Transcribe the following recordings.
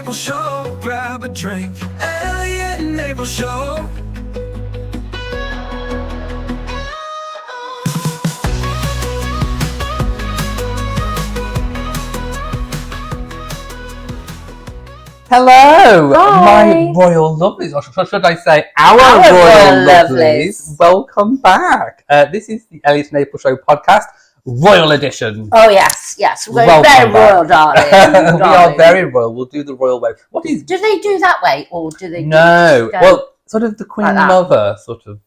April Show. Grab a drink. Elliot and April Show. Hello, Hi. my royal lovelies, or should I say our royal lovelies. Welcome back. This is the Elliot and April Show podcast, Royal Edition. Oh yes. We're Welcome very back. royal, darling. We are very royal. We'll do the royal way. What is? Do they do that way, or do they? No. Go Well, sort of the Queen like that? Mother sort of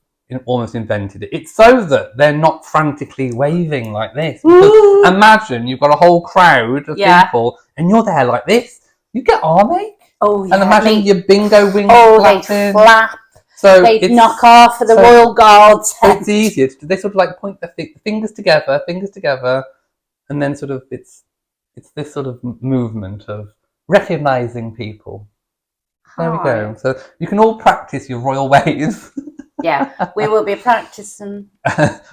almost invented it. It's so that they're not frantically waving like this. Ooh. Because imagine you've got a whole crowd of people, and you're there like this. You get army. Oh yeah. And imagine your bingo wings they'd flapping. flap. So They'd knock off for the royal guards. It's easier. They sort of like point the fingers together, and then sort of it's this sort of movement of recognising people. There we go. So you can all practice your royal ways. Yeah, we will be practicing.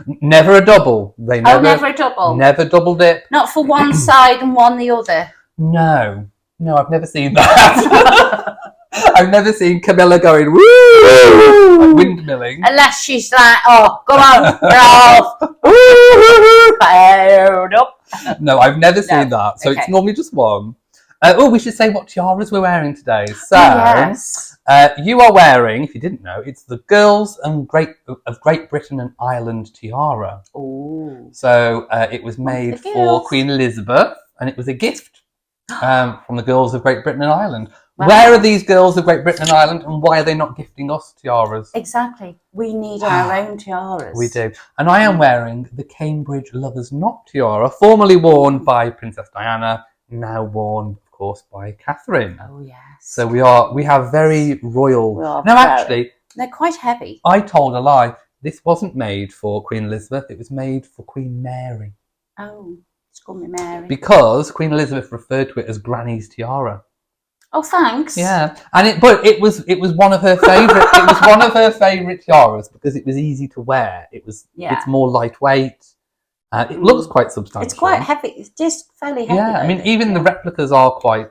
Never a double. Never a double. Never double dip. Not for one side and one the other. No, I've never seen that. I've never seen Camilla going woo, like windmilling. Unless she's like, oh, come on, Ralph. Up. No, I've never seen that. So it's normally just one. We should say what tiaras we're wearing today. So, yes. You are wearing, if you didn't know, it's the Girls of Great Britain and Ireland tiara. Ooh. So it was made for Queen Elizabeth, and it was a gift from the Girls of Great Britain and Ireland. Wow. Where are these Girls of Great Britain and Ireland, and why are they not gifting us tiaras? Exactly. We need our own tiaras. We do. And I am wearing the Cambridge Lovers Knot tiara, formerly worn by Princess Diana, now worn, of course, by Catherine. Oh, yes. So we have very royal... Actually... They're quite heavy. I told a lie. This wasn't made for Queen Elizabeth. It was made for Queen Mary. Oh, it's called me Mary. Because Queen Elizabeth referred to it as Granny's tiara. Oh, thanks. Yeah, and it was one of her favourite. It was one of her favourite tiaras because it was easy to wear. It's more lightweight. It looks quite substantial. It's quite heavy. It's just fairly heavy. Yeah, I mean, even the replicas are quite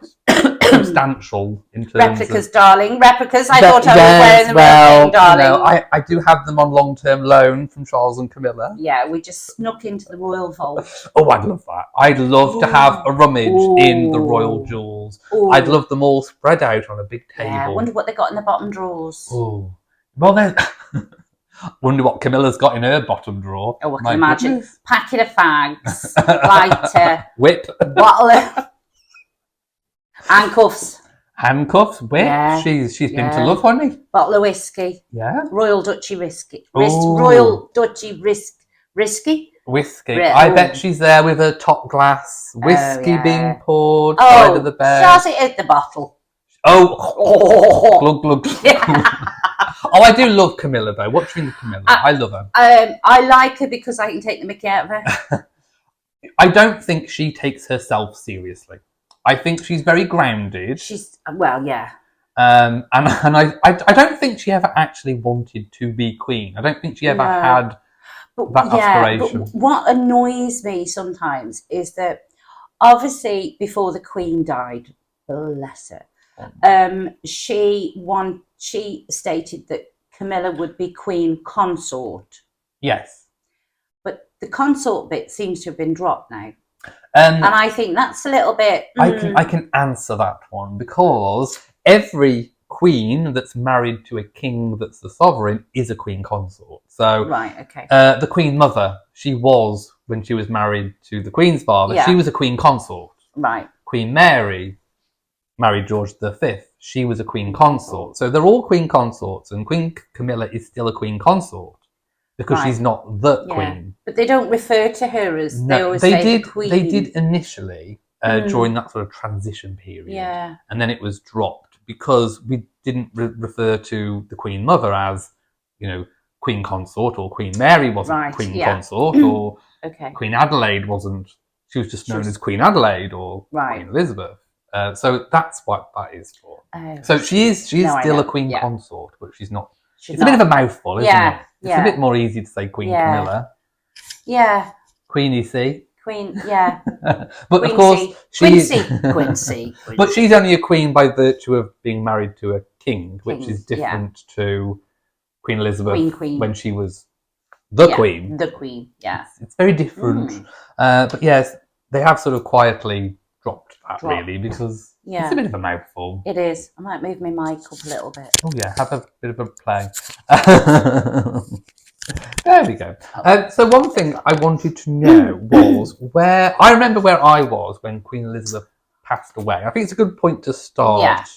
substantial in terms replicas, of... darling. Replicas. I thought I was wearing the real thing, darling. You know, I do have them on long-term loan from Charles and Camilla. Yeah, we just snuck into the royal vault. Oh, I'd love that. I'd love to have a rummage in the royal jewels. Ooh. I'd love them all spread out on a big table. Yeah, I wonder what they got in the bottom drawers. Oh, well then... Wonder what Camilla's got in her bottom drawer. Oh, I can imagine. Packet of fags, lighter, whip, bottle of handcuffs, whip. Yeah. She's been to love, honey. Bottle of whiskey. Yeah. Royal Dutchy whiskey. Royal Dutchy risky. Whiskey. I bet she's there with her top glass. Whiskey being poured side of the bed. Does it hit the bottle? Oh. Glug glug. Yeah. Oh, I do love Camilla though. What do you think of Camilla? I love her. I like her because I can take the mickey out of her. I don't think she takes herself seriously. I think she's very grounded. She's and I don't think she ever actually wanted to be queen. I don't think she ever had that aspiration. But what annoys me sometimes is that obviously before the Queen died, bless her, she stated that Camilla would be Queen Consort. Yes. But the consort bit seems to have been dropped now. And I think that's a little bit... I can answer that one because every queen that's married to a king that's the sovereign is a queen consort. So right, okay. The Queen Mother, she was, when she was married to the Queen's father, she was a queen consort. Right. Queen Mary married George V. She was a queen consort. So they're all queen consorts, and Queen Camilla is still a queen consort because she's not the queen. But they don't refer to her as they always say the queen. They did initially during that sort of transition period. Yeah. And then it was dropped because we didn't refer to the Queen Mother as, Queen Consort, or Queen Mary wasn't Queen Consort, or Queen Adelaide wasn't. She was just known as Queen Adelaide or Queen Elizabeth. So that's what that is for. So she is still a queen consort, but she's not. It's a bit of a mouthful, isn't it? It's a bit more easy to say Queen Camilla. Yeah. Queen EC. Queen, yeah. But Quincy. of course, Quincy. But she's only a queen by virtue of being married to a king, which is different to Queen Elizabeth when she was the queen. The queen, yeah. It's very different. But yes, they have sort of quietly dropped that really because it's a bit of a mouthful. It is. I might move my mic up a little bit. Oh yeah, have a bit of a play. There we go. So one thing I wanted to know was I remember where I was when Queen Elizabeth passed away. I think it's a good point to start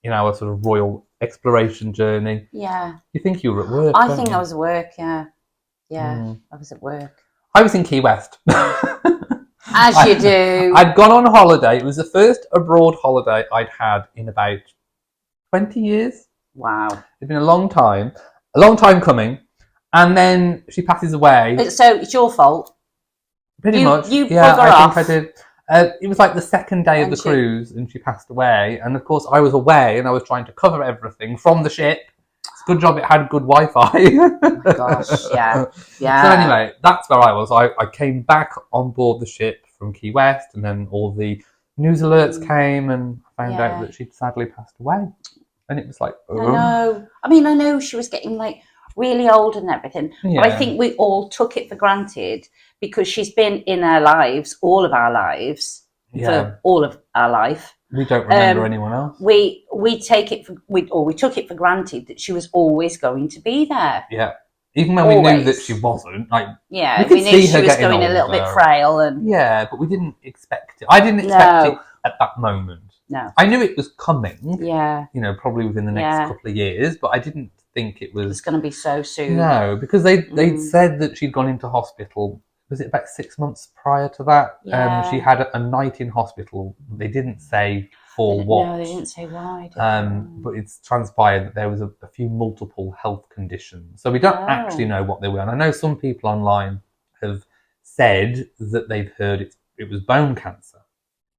in our sort of royal exploration journey. Yeah. You think you were at work? I think I was at work, yeah. Yeah, I was at work. I was in Key West. As you do. I'd gone on holiday. It was the first abroad holiday I'd had in about 20 years. Wow. It's been a long time coming. And then she passes away. So it's your fault. Pretty much. You yeah, bugger I off. think I did. It was like the second day of the cruise and she passed away. And of course I was away and I was trying to cover everything from the ship. It's a good job it had good Wi-Fi. Oh my gosh, yeah. So anyway, that's where I was. I came back on board the ship from Key West and then all the news alerts came and I found out that she'd sadly passed away. And it was like, I know. I mean, I know she was getting like really old and everything. Yeah. But I think we all took it for granted because she's been in our lives, all of our lives, for all of our life. We don't remember anyone else. We take it we took it for granted that she was always going to be there. Yeah. Even when we knew that she wasn't, like we knew she was going a little bit frail and but we didn't expect it. I didn't expect it at that moment. No. I knew it was coming. Yeah. You know, probably within the next couple of years, but I didn't think it was going to be so soon. No, because they'd said that she'd gone into hospital. Was it about 6 months prior to that? Yeah. She had a night in hospital. They didn't say for what. No, they didn't say why. But it's transpired that there was a few multiple health conditions. So we don't actually know what they were. And I know some people online have said that they've heard it was bone cancer.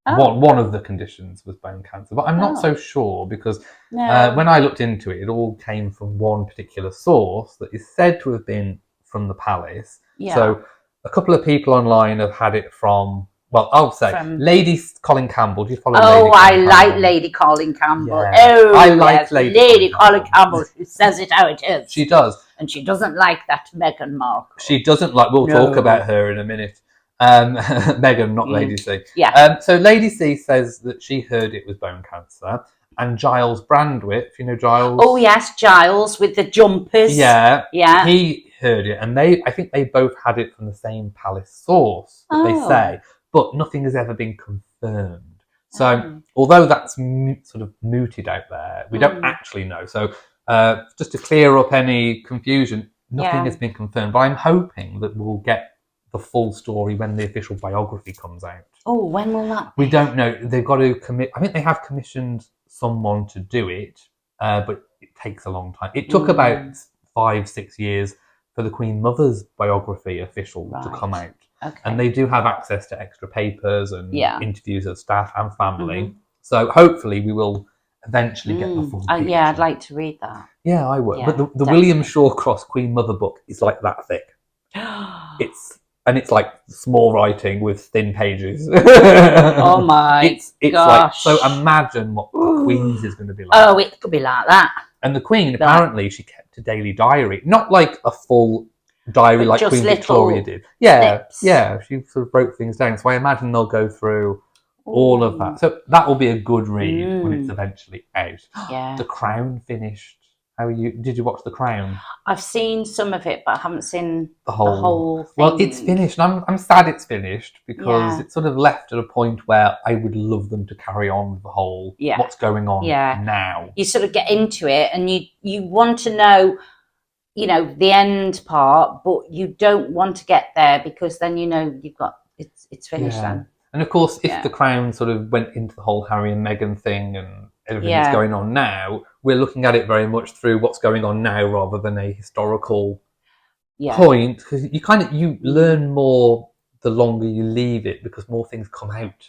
One of the conditions was bone cancer, but I'm not so sure because when I looked into it, it all came from one particular source that is said to have been from the palace. Yeah. So a couple of people online have had it from, well, I'll say Lady Colin Campbell. Do you follow Lady Colin like Lady Colin Campbell. Yeah. Oh, I like Lady Colin Campbell. She says it how it is. She does. And she doesn't like that Meghan Markle. She doesn't like, we'll talk about her in a minute. Meghan, not Lady C. Yeah. So Lady C says that she heard it was bone cancer, and Giles Brandwidth, you know Giles? Oh yes, Giles with the jumpers. Yeah. Yeah. He heard it, and I think they both had it from the same palace source, they say, but nothing has ever been confirmed. So although that's sort of mooted out there, we don't actually know. So just to clear up any confusion, nothing has been confirmed, but I'm hoping that we'll get the full story when the official biography comes out. Oh, when will that be? We don't know. They've got to commit. I think they have commissioned someone to do it, but it takes a long time. It took about 5-6 years for the Queen Mother's biography official to come out. Okay. And they do have access to extra papers and interviews of staff and family. So hopefully we will eventually get the full picture. Yeah, I'd like to read that. Yeah, I would. Yeah, but the William Shawcross Queen Mother book is like that thick. It's like small writing with thin pages. Oh my It's gosh. Like, so imagine what the Queen's is going to be like. Oh, it could be like that. And the Queen, apparently, she kept a daily diary. Not like a full diary like Queen Victoria did. Yeah, snips. Yeah, she sort of wrote things down. So I imagine they'll go through all of that. So that will be a good read when it's eventually out. Yeah. The Crown finished. Did you watch The Crown? I've seen some of it, but I haven't seen the whole thing. Well, it's finished. And I'm sad it's finished because it's sort of left at a point where I would love them to carry on with the whole what's going on now. You sort of get into it and you want to know, you know, the end part, but you don't want to get there because then you know you've got it's finished then. And of course, if The Crown sort of went into the whole Harry and Meghan thing and everything that's going on now, we're looking at it very much through what's going on now rather than a historical point, because you learn more the longer you leave it because more things come out.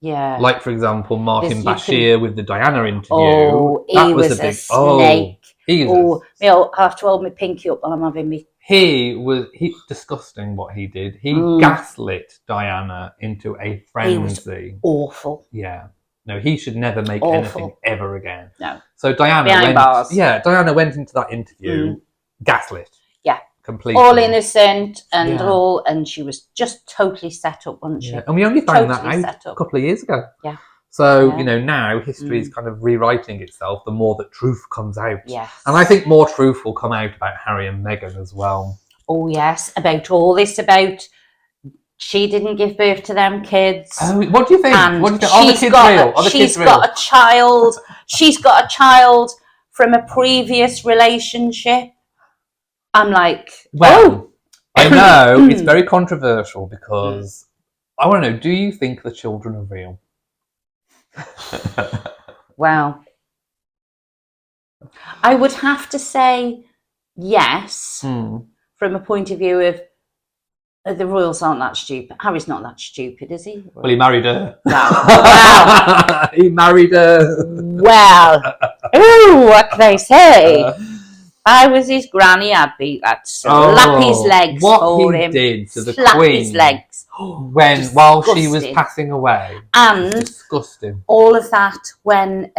Yeah. Like, for example, Martin Bashir with the Diana interview. Oh, he was a big snake. You know, I have to hold my pinky up while I'm having my He disgusting what he did. He gaslit Diana into a frenzy. He was awful. Yeah. No, he should never make anything ever again. No. So Diana went into that interview gaslit. Yeah. Completely. All innocent and she was just totally set up, wasn't she? And we only found that out a couple of years ago. Yeah. So, now history is kind of rewriting itself the more that truth comes out. Yes. And I think more truth will come out about Harry and Meghan as well. Oh, yes. About all this, about she didn't give birth to them kids. Oh, what do you think? And what do you think? Are the kids real? Are the kids real? Got a child. She's got a child from a previous relationship. I'm like, I know it's very controversial because I want to know, do you think the children are real? Well, I would have to say yes, from a point of view of the royals aren't that stupid. Harry's not that stupid, is he? Well, he married her. Wow. He married her. Well, ooh, what can I say? I was his granny, I'd slap his legs for him. What he did to the slap Queen his legs. while she was passing away. And disgusting. All of that when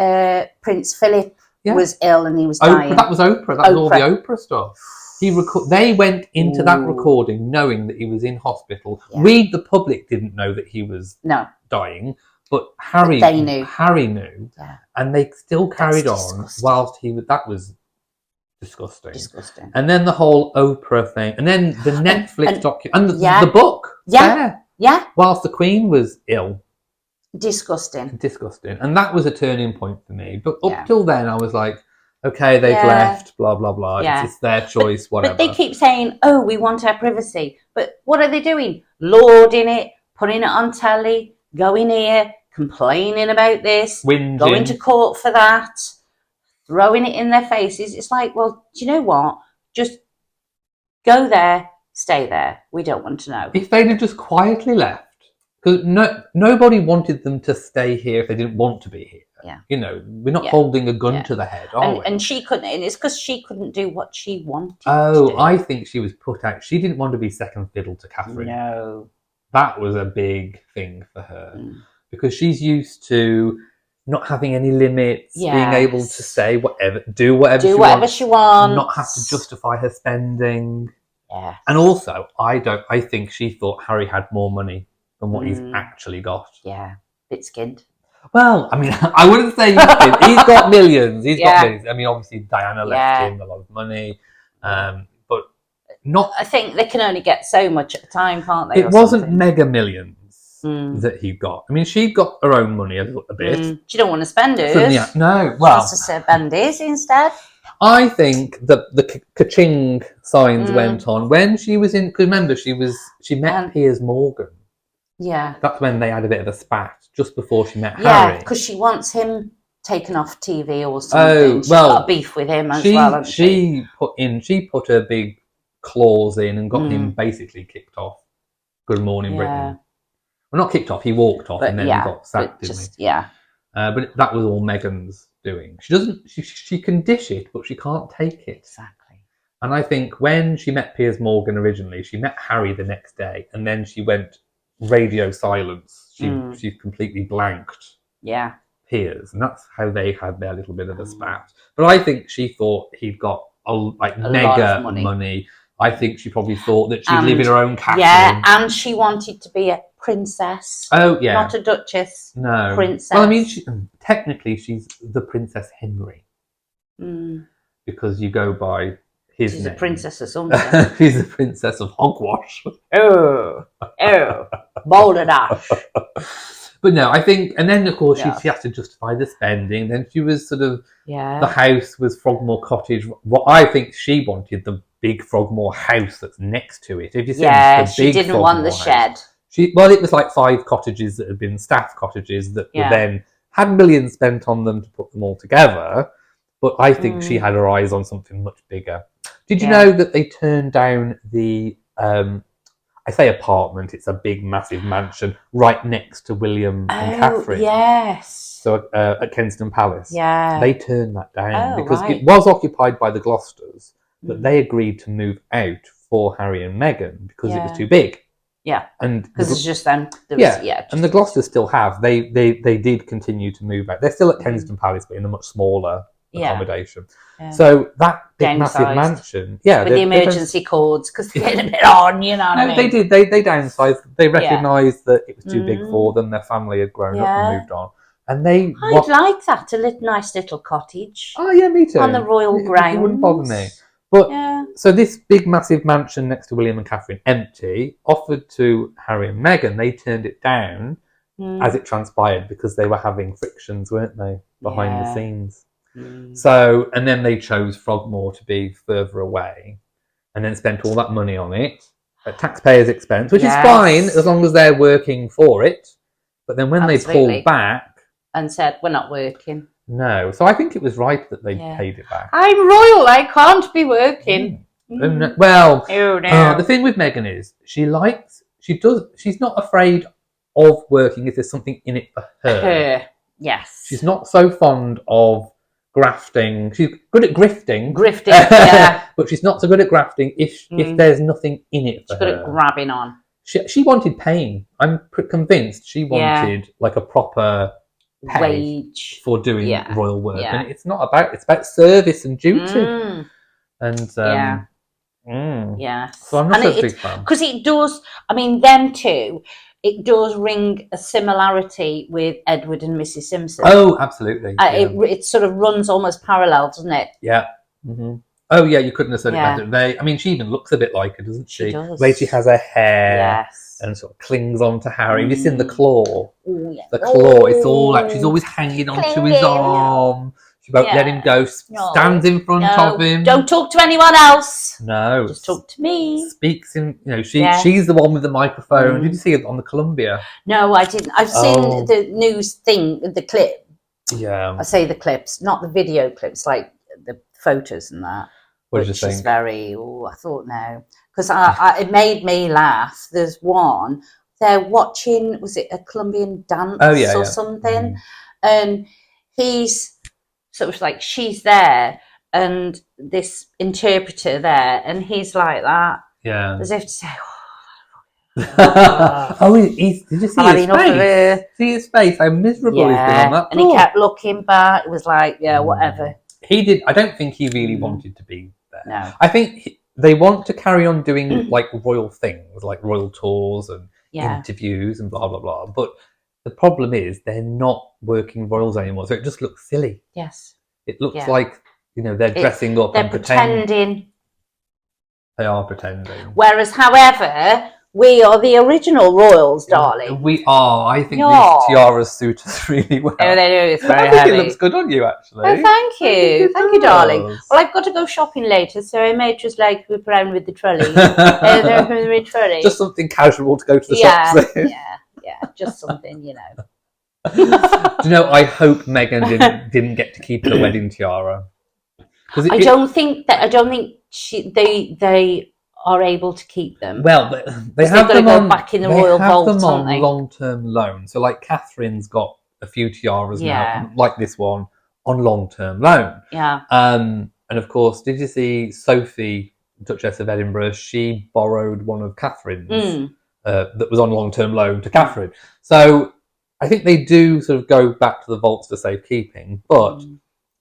Prince Philip was ill and he was dying. That was Oprah. That was all the Oprah stuff. They went into that recording knowing that he was in hospital. Yeah. We, the public, didn't know that he was dying. But Harry knew. Harry knew. Yeah. And they still carried on whilst he was... That was... Disgusting. And then the whole Oprah thing, and then the Netflix document, and the book. Yeah. Whilst the Queen was ill. Disgusting. And that was a turning point for me. But up till then, I was like, okay, they've left, blah, blah, blah. Yeah. It's their choice, whatever. But they keep saying, we want our privacy. But what are they doing? Lauding it, putting it on telly, going here, complaining about this, whinging, going to court for that. Throwing it in their faces. It's like, well, do you know what? Just go there, stay there. We don't want to know. If they'd have just quietly left, because nobody wanted them to stay here if they didn't want to be here. Yeah. We're not holding a gun to the head, are we? And she couldn't, and it's because she couldn't do what she wanted to do. I think she was put out. She didn't want to be second fiddle to Catherine. No. That was a big thing for her. Because she's used to... not having any limits, being able to say whatever, do whatever she wants, not have to justify her spending. Yeah. And also, I think she thought Harry had more money than what he's actually got. Yeah, bit skinned. Well, I mean, I wouldn't say he's skinned. He's got millions. He's got millions. I mean, obviously Diana left him a lot of money, but not. I think they can only get so much at a time, can't they? It wasn't mega millions. That he got. I mean, she got her own money a bit. She don't want to spend hers. No, well, she wants to spend his instead. I think that the ka-ching signs went on when she was in. Because remember, she met Piers Morgan. Yeah, that's when they had a bit of a spat just before she met Harry. Yeah, because she wants him taken off TV or something. She's got a beef with him as well. Hasn't she put her big claws in and got him basically kicked off. Good Morning Britain. Well, not kicked off. He walked off and then he got sacked, didn't he? Yeah. But that was all Meghan's doing. She doesn't. She can dish it, but she can't take it. Exactly. And I think when she met Piers Morgan originally, she met Harry the next day, and then she went radio silence. She completely blanked. Yeah. Piers, and that's how they had their little bit of a spat. But I think she thought he'd got a mega money. I think she probably thought that she'd live in her own castle. Yeah, and she wanted to be a princess. Oh, yeah. Not a duchess. No. Princess. Well, I mean, technically, she's the Princess Henry. Because you go by his name. She's a princess or something. She's the Princess of Hogwash. Oh. Balderdash. But no, I think, and then of course she has to justify the spending. Then she was sort of, the house was Frogmore Cottage. What I think she wanted the big Frogmore house that's next to it. If you see she didn't want the shed. It was like 5 cottages that had been staff cottages that were then had millions spent on them to put them all together. But I think she had her eyes on something much bigger. Did you know that they turned down the, I say apartment, it's a big, massive mansion right next to William and Catherine. Yes. So at Kensington Palace. Yeah. They turned that down because it was occupied by the Gloucesters, that they agreed to move out for Harry and Meghan because it was too big. Yeah, and because it's just them. And the Gloucesters still have. They did continue to move out. They're still at Kensington Palace, but in a much smaller accommodation. Yeah. So that big massive mansion, with the emergency cords, because they're getting a bit on, you know. What I mean? They did. They downsized. They recognised that it was too big for them. Their family had grown up and moved on. And I'd like that, nice little cottage. Oh yeah, me too. On the royal grounds. It wouldn't bother me. But so this big massive mansion next to William and Catherine, empty, offered to Harry and Meghan. They turned it down, as it transpired, because they were having frictions, weren't they, behind the scenes? So, and then they chose Frogmore to be further away, and then spent all that money on it at taxpayers' expense, which is fine as long as they're working for it. But then when they pulled back and said, "We're not working." No, so I think it was right that they paid it back. I'm royal, I can't be working. Well, the thing with Meghan is she's not afraid of working if there's something in it for her. Yes. She's not so fond of grafting. She's good at grifting. But she's not so good at grafting if there's nothing in it for her. She's good at grabbing on. She wanted paying. I'm convinced she wanted like a proper wage for doing royal work, and it's about service and duty. And so I'm not a big fan, because it does. I mean, them two, it does ring a similarity with Edward and Mrs. Simpson. Oh, absolutely. It sort of runs almost parallel, doesn't it? Yeah. Oh yeah, you couldn't have said it better. I mean, she even looks a bit like her, doesn't she? She does. The way she has her hair and sort of clings on to Harry. Have you seen the claw? The claw. It's all like she's always hanging onto his arm. She won't let him go. Stands in front of him. Don't talk to anyone else. No. Just talk to me. Speaks in. She's the one with the microphone. Did you see it on the Columbia? No, I didn't. I've seen the news thing, the clip. Yeah. I say the clips, not the video clips, like the photos and that. What did you think? Which is very. I thought no, because it made me laugh. There's one. They're watching. Was it a Colombian dance or something? And he's sort of like, she's there and this interpreter there, and he's like that. Yeah. As if to say, did you see his face? See his face? How miserable he's been on that. And he kept looking back. It was like, whatever. He did. I don't think he really wanted to be there. No. I think they want to carry on doing like royal things, like royal tours and interviews and blah blah blah. But the problem is they're not working royals anymore, so it just looks silly. Yes. It looks like they're dressing up. They're and pretending. They are pretending. Whereas, however, we are the original royals, darling. We are. I think these tiaras suit us really well. Oh, they do. It's very heavy. I think it looks good on you, actually. Oh, thank you. Thank you, darling. Well, I've got to go shopping later, so I may just like whip around with the trolley. Just something casual to go to the shops in. Yeah. Just something, Do you know, I hope Meghan didn't get to keep the wedding tiara. I don't think they are able to keep them. Well, they have them on back in the royal vault, them on long-term loan. So, like Catherine's got a few tiaras now, like this one, on long-term loan. Yeah. And of course, did you see Sophie, Duchess of Edinburgh? She borrowed one of Catherine's that was on long-term loan to Catherine. So I think they do sort of go back to the vaults for safekeeping, but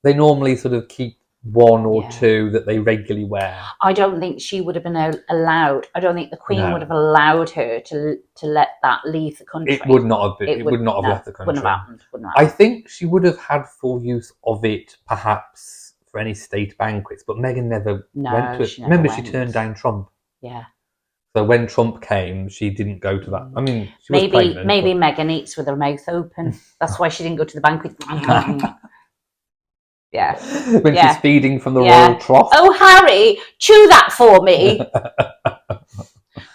they normally sort of keep one or two that they regularly wear. I don't think she would have been allowed. I don't think the Queen would have allowed her to let that leave the country. It would not have been. It would not have left the country. Wouldn't have happened. I think she would have had full use of it, perhaps for any state banquets. But Meghan never went to it. Remember, she turned down Trump. Yeah. So when Trump came, she didn't go to that. I mean, she was pregnant. Maybe Meghan eats with her mouth open. That's why she didn't go to the banquet. Yeah. When she's feeding from the royal trough. Oh, Harry, chew that for me.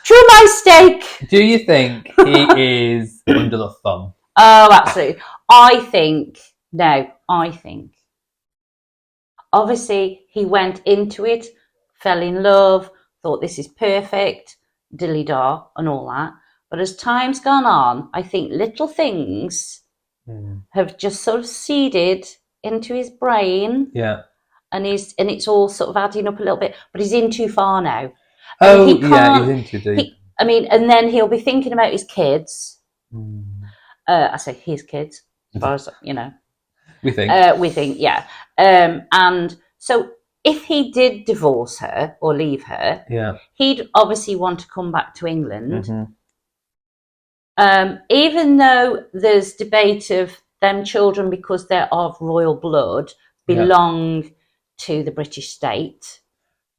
Chew my steak. Do you think he is under the thumb? Oh, absolutely. I think. Obviously, he went into it, fell in love, thought this is perfect, dilly-da and all that. But as time's gone on, I think little things have just sort of seeded into his brain. Yeah. and it's all sort of adding up a little bit. But he's in too far now. He's in too deep. And then he'll be thinking about his kids. I say his kids, as far as we think. Yeah. And so if he did divorce her or leave her, he'd obviously want to come back to England. Even though there's debate of them children, because they're of royal blood, belong to the British state.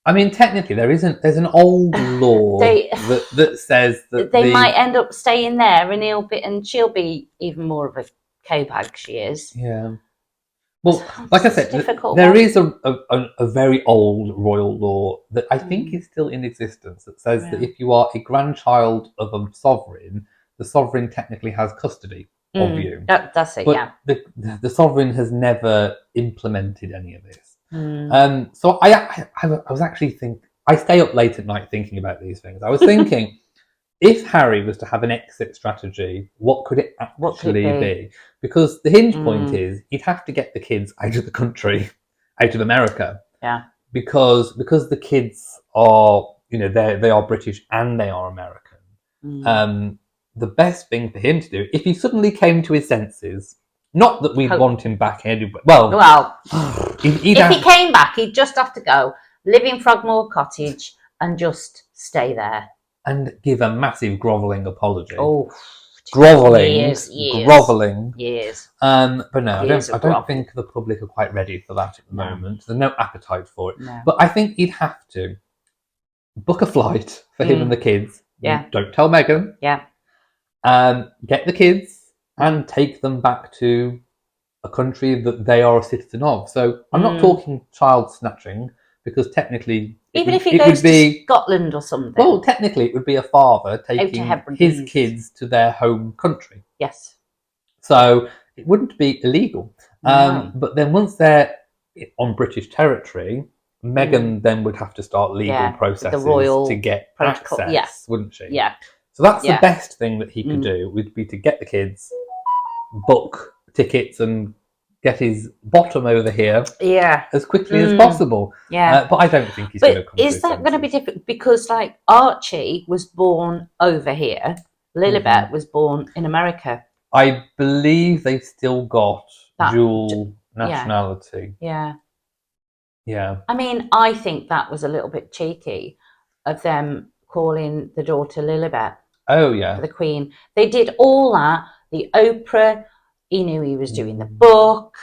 I mean, technically, there's an old law that says that they might end up staying there, and she'll be even more of a K-bag. She is. Yeah. Well, like I said, there is a very old royal law that I think is still in existence that says that if you are a grandchild of a sovereign, the sovereign technically has custody of you. That's it. But the sovereign has never implemented any of this. So I was actually I stay up late at night thinking about these things. I was thinking, if Harry was to have an exit strategy, what could it actually be? Because the hinge point is he'd have to get the kids out of the country, out of America. Yeah. Because the kids are, they are British and they are American. The best thing for him to do, if he suddenly came to his senses, not that we'd want him back anyway. Well, if he came back, he'd just have to go live in Frogmore Cottage and just stay there. And give a massive grovelling apology. Oh, grovelling. Years. But no, I don't think the public are quite ready for that at the moment. There's no appetite for it. No. But I think he'd have to book a flight for him and the kids. Yeah. Don't tell Meghan. Yeah. Get the kids and take them back to a country that they are a citizen of. So I'm not talking child snatching, because technically, even if he goes to Scotland or something. Well, technically, it would be a father taking his kids to their home country. Yes. So it wouldn't be illegal. But then once they're on British territory, Meghan then would have to start legal processes to get access, wouldn't she? Yeah. So that's the best thing that he could do, would be to get the kids, book tickets and get his bottom over here as quickly as possible. Yeah. But I don't think he's going to come. Is that going to be different? Because Archie was born over here, Lilibet was born in America. I believe they've still got dual nationality. Yeah. Yeah. I mean, I think that was a little bit cheeky of them calling the daughter Lilibet. Oh, yeah. The Queen. They did all that. The Oprah, he knew he was doing the book,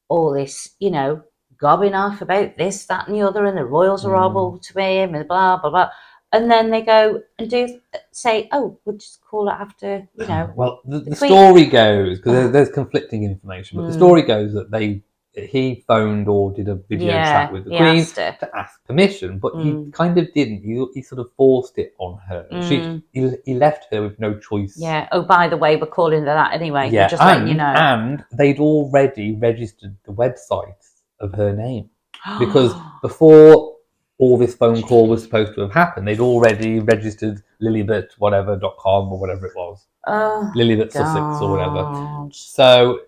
all this, gobbing off about this, that and the other, and the royals are horrible to him, and blah, blah, blah. And then they go and say, oh, we'll just call it after, Well, the story goes, because there's conflicting information, but the story goes that he phoned or did a video chat with the Queen to ask permission, but he kind of didn't. He sort of forced it on her. He left her with no choice. Yeah. Oh, by the way, we're calling her that anyway. Yeah. Just letting you know. And they'd already registered the website of her name, because before all this phone call was supposed to have happened, they'd already registered lilibetwhatever.com or whatever it was. Lilibet Sussex or whatever. So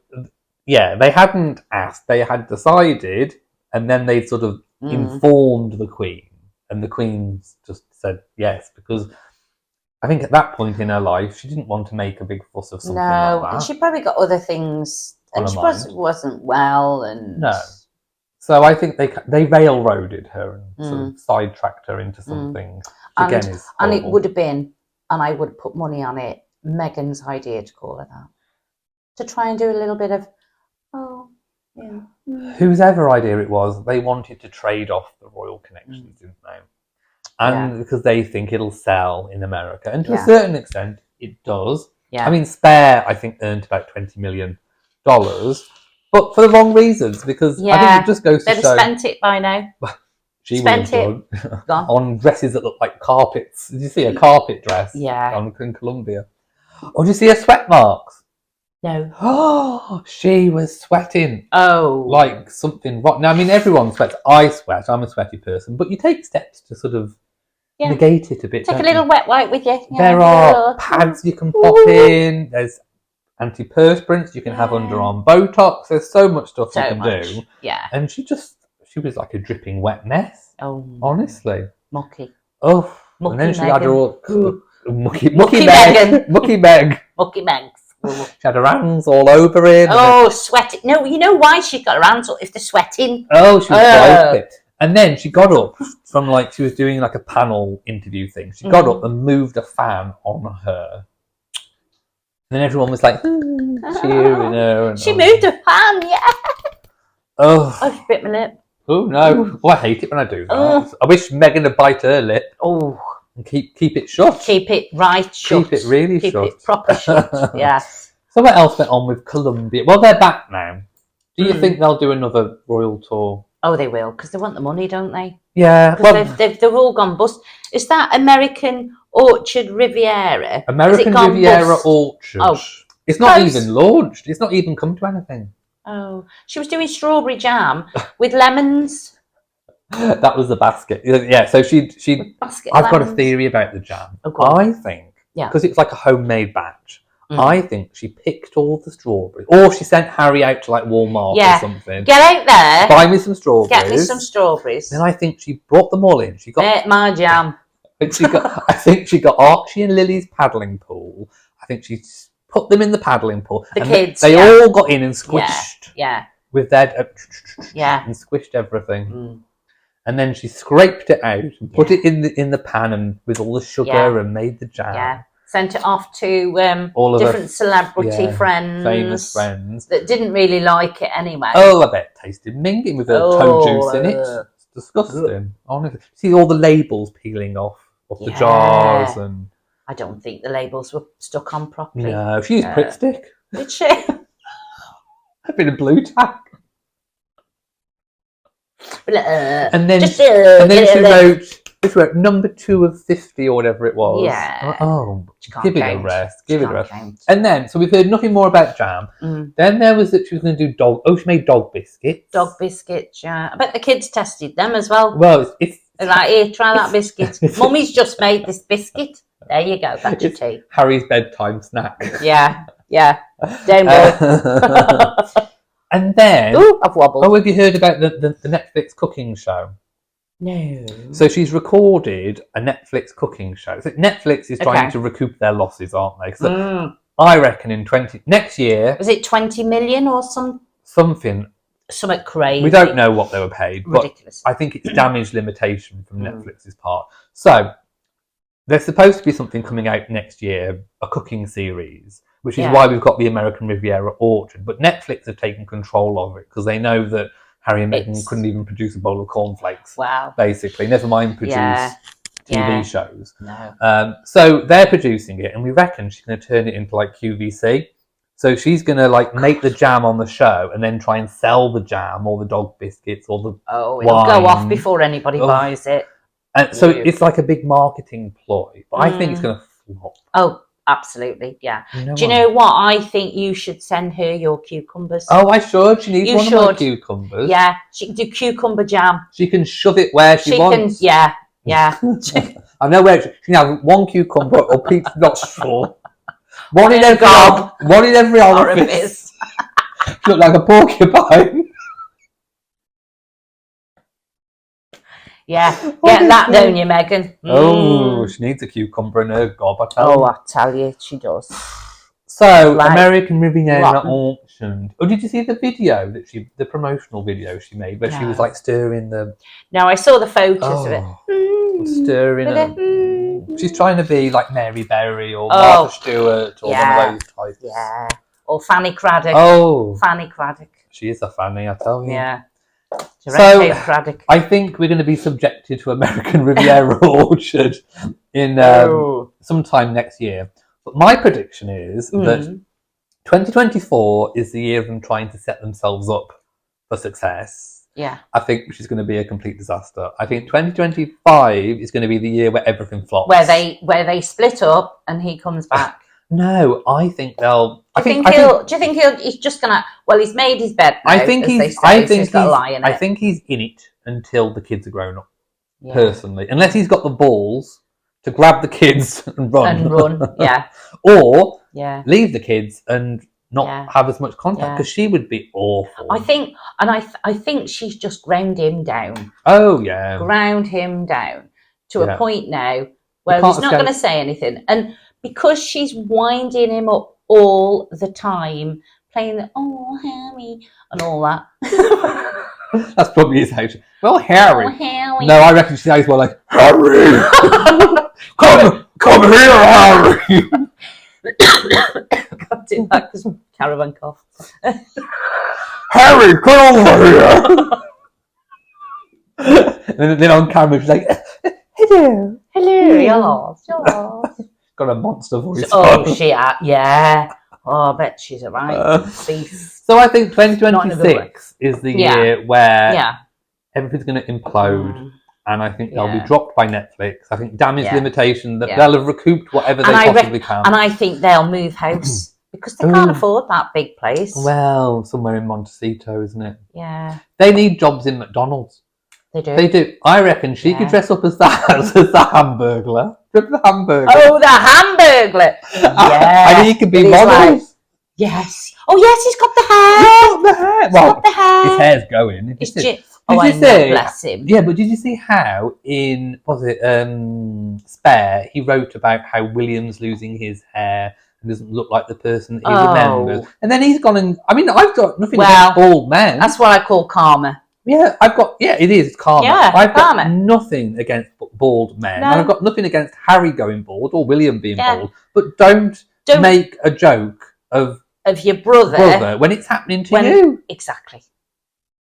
yeah, they hadn't asked, they had decided, and then they sort of informed the Queen, and the Queen just said yes, because I think at that point in her life, she didn't want to make a big fuss of something like that. And she probably got other things, and she wasn't well, and... No. So I think they railroaded her and sort of sidetracked her into something, which again is horrible. And it would have been, and I would put money on it, Meghan's idea to call her that. To try and do a little bit of, whosever idea it was, they wanted to trade off the royal connections, didn't they? And because they think it'll sell in America. And to a certain extent, it does. Yeah. I mean, Spare, I think, earned about $20 million, but for the wrong reasons, because I think it just goes to show... They'd have spent it by now. She spent it on dresses that look like carpets. Did you see a carpet dress in Colombia? Or did you see her sweat marks? No. Oh, she was sweating. Oh. Like something rotten. Now, I mean, everyone sweats. I sweat. I'm a sweaty person. But you take steps to sort of negate it a bit. Take a little wet wipe with you. There are pads you can pop in. There's antiperspirants you can have underarm Botox. There's so much stuff you can do. Yeah. And she she was like a dripping wet mess. Oh, honestly, mucky. Oh, Mucky and then she Meghan. had her mucky Meghan. Mucky Meg. Mucky Megs. She had her hands all over him. Oh, sweating. No, you know why she got her hands up? If they're sweating. Oh, she was broken. And then she got up from like, she was doing like a panel interview thing. She got up and moved a fan on her. And then everyone was like, cheering her. And she moved a fan, yeah. Oh. I bit my lip. Oh, no. Oh, I hate it when I do that. I wish Meghan would bite her lip. Oh. And keep it shut. Keep it right shut. Keep it really shut. Keep it proper shut, yeah. So what else went on with Colombia? Well, they're back now. Do you think they'll do another royal tour? Oh, they will, because they want the money, don't they? Yeah. Well, they've all gone bust. Is that American Orchard Riviera? American Riviera bust? Orchard. Oh, it's not even launched. It's not even come to anything. Oh, she was doing strawberry jam with lemons. That was the basket. Yeah, so she. I've got a theory about the jam. Oh, I think, because it's like a homemade batch, I think she picked all the strawberries. Or she sent Harry out to like Walmart or something. Get out there. Buy me some strawberries. Get me some strawberries. Then I think she brought them all in. She got make my jam. I think she got Archie and Lily's paddling pool. I think she put them in the paddling pool. The kids. They all got in and squished. Yeah. With their and squished everything. And then she scraped it out and put it in the pan and with all the sugar and made the jam. Yeah. Sent it off to all of different celebrity friends. Famous friends. That didn't really like it anyway. Oh, I bet it tasted minging with toe juice in it. It's disgusting. Honestly. See all the labels peeling off the jars and... I don't think the labels were stuck on properly. No, she used Pritt stick. Did she? A bit of blue tack. And then she wrote number 2 of 50 or whatever it was. Yeah. Oh, give it a rest. Give it a rest. And then, so we've heard nothing more about jam. Then there was that she was going to do she made dog biscuits. Dog biscuits, yeah. I bet the kids tested them as well. Well, it's they're like, here, try that biscuit. Mummy's just made this biscuit. There you go, that's your tea. Harry's bedtime snack. Yeah. Don't worry. And then... Ooh, I've wobbled. Oh, have you heard about the Netflix cooking show? No. So she's recorded a Netflix cooking show. So Netflix is trying to recoup their losses, aren't they? So I reckon next year... Was it 20 million or something? Something crazy. We don't know what they were paid. Ridiculous. But I think it's damage limitation from Netflix's part. So there's supposed to be something coming out next year, a cooking series, which is why we've got the American Riviera Orchard. But Netflix have taken control of it because they know that Harry and Meghan couldn't even produce a bowl of cornflakes. Wow. Basically, never mind produce TV shows. No. So they're producing it, and we reckon she's going to turn it into like QVC. So she's going to like make the jam on the show and then try and sell the jam or the dog biscuits or the it'll wine. go off before anybody buys it. And so it's like a big marketing ploy. But I think it's going to flop. Oh, absolutely, yeah. Do you know what? I think you should send her your cucumbers. Oh, I should. She needs one of my cucumbers. Yeah, she can do cucumber jam. She can shove it where she wants. Yeah. I know where she can have one cucumber or Pete's nostril. One in every orifice. She looked like a porcupine. Yeah, get that, don't you, Meghan? Oh, she needs a cucumber in her gob, I tell you. I tell you, she does. So, American Riviera auctioned. Oh, did you see the video the promotional video she made where she was like stirring the... No, I saw the photos of it. Stirring it. She's trying to be like Mary Berry or Martha Stewart or one of those types. Yeah, or Fanny Craddock. Oh. Fanny Craddock. She is a Fanny, I tell you. Yeah. So, I think we're going to be subjected to American Riviera Orchard in sometime next year. But my prediction is that 2024 is the year of them trying to set themselves up for success. Yeah. I think which is going to be a complete disaster. I think 2025 is going to be the year where everything flops. Where they split up and he comes back. No, I think they'll. Do you think he's just gonna? Well, he's made his bed now, I think he's in it until the kids are grown up. Yeah. Personally, unless he's got the balls to grab the kids and run. Yeah. Or leave the kids and not have as much contact, because she would be awful. I think she's just ground him down. Oh yeah, ground him down to a point now where he's not going to say anything, and because she's winding him up all the time, playing the Harry and all that. That's probably his age. Well, Harry. Oh, Harry. No, I reckon she sounds more like Harry. come here, Harry. Got it back because caravan cough. Harry, come over here. And then on camera, she's like, hello, yes. got a monster voice. Oh, yeah. Oh, I bet she's a right beast. So I think 2026 is the year where everything's going to implode. And I think they'll be dropped by Netflix. I think damage limitation, that they'll have recouped whatever they possibly can. And I think they'll move house because they can't afford that big place. Well, somewhere in Montecito, isn't it? Yeah. They need jobs in McDonald's. They do. They do. I reckon she could dress up as the Hamburglar. The Hamburglar. Oh, the Hamburglar. Yeah. And he could be models. Yes. Oh, yes, he's got the hair. Well, the hair. His hair's going. Did you see? Bless him. Yeah, but did you see how in Spare he wrote about how William's losing his hair and doesn't look like the person he remembers, and then he's gone and I've got nothing against bald men. That's what I call karma. Yeah, it is karma. Yeah, I've got nothing against bald men. No. And I've got nothing against Harry going bald or William being bald, but don't make a joke of your brother when it's happening to you. Exactly.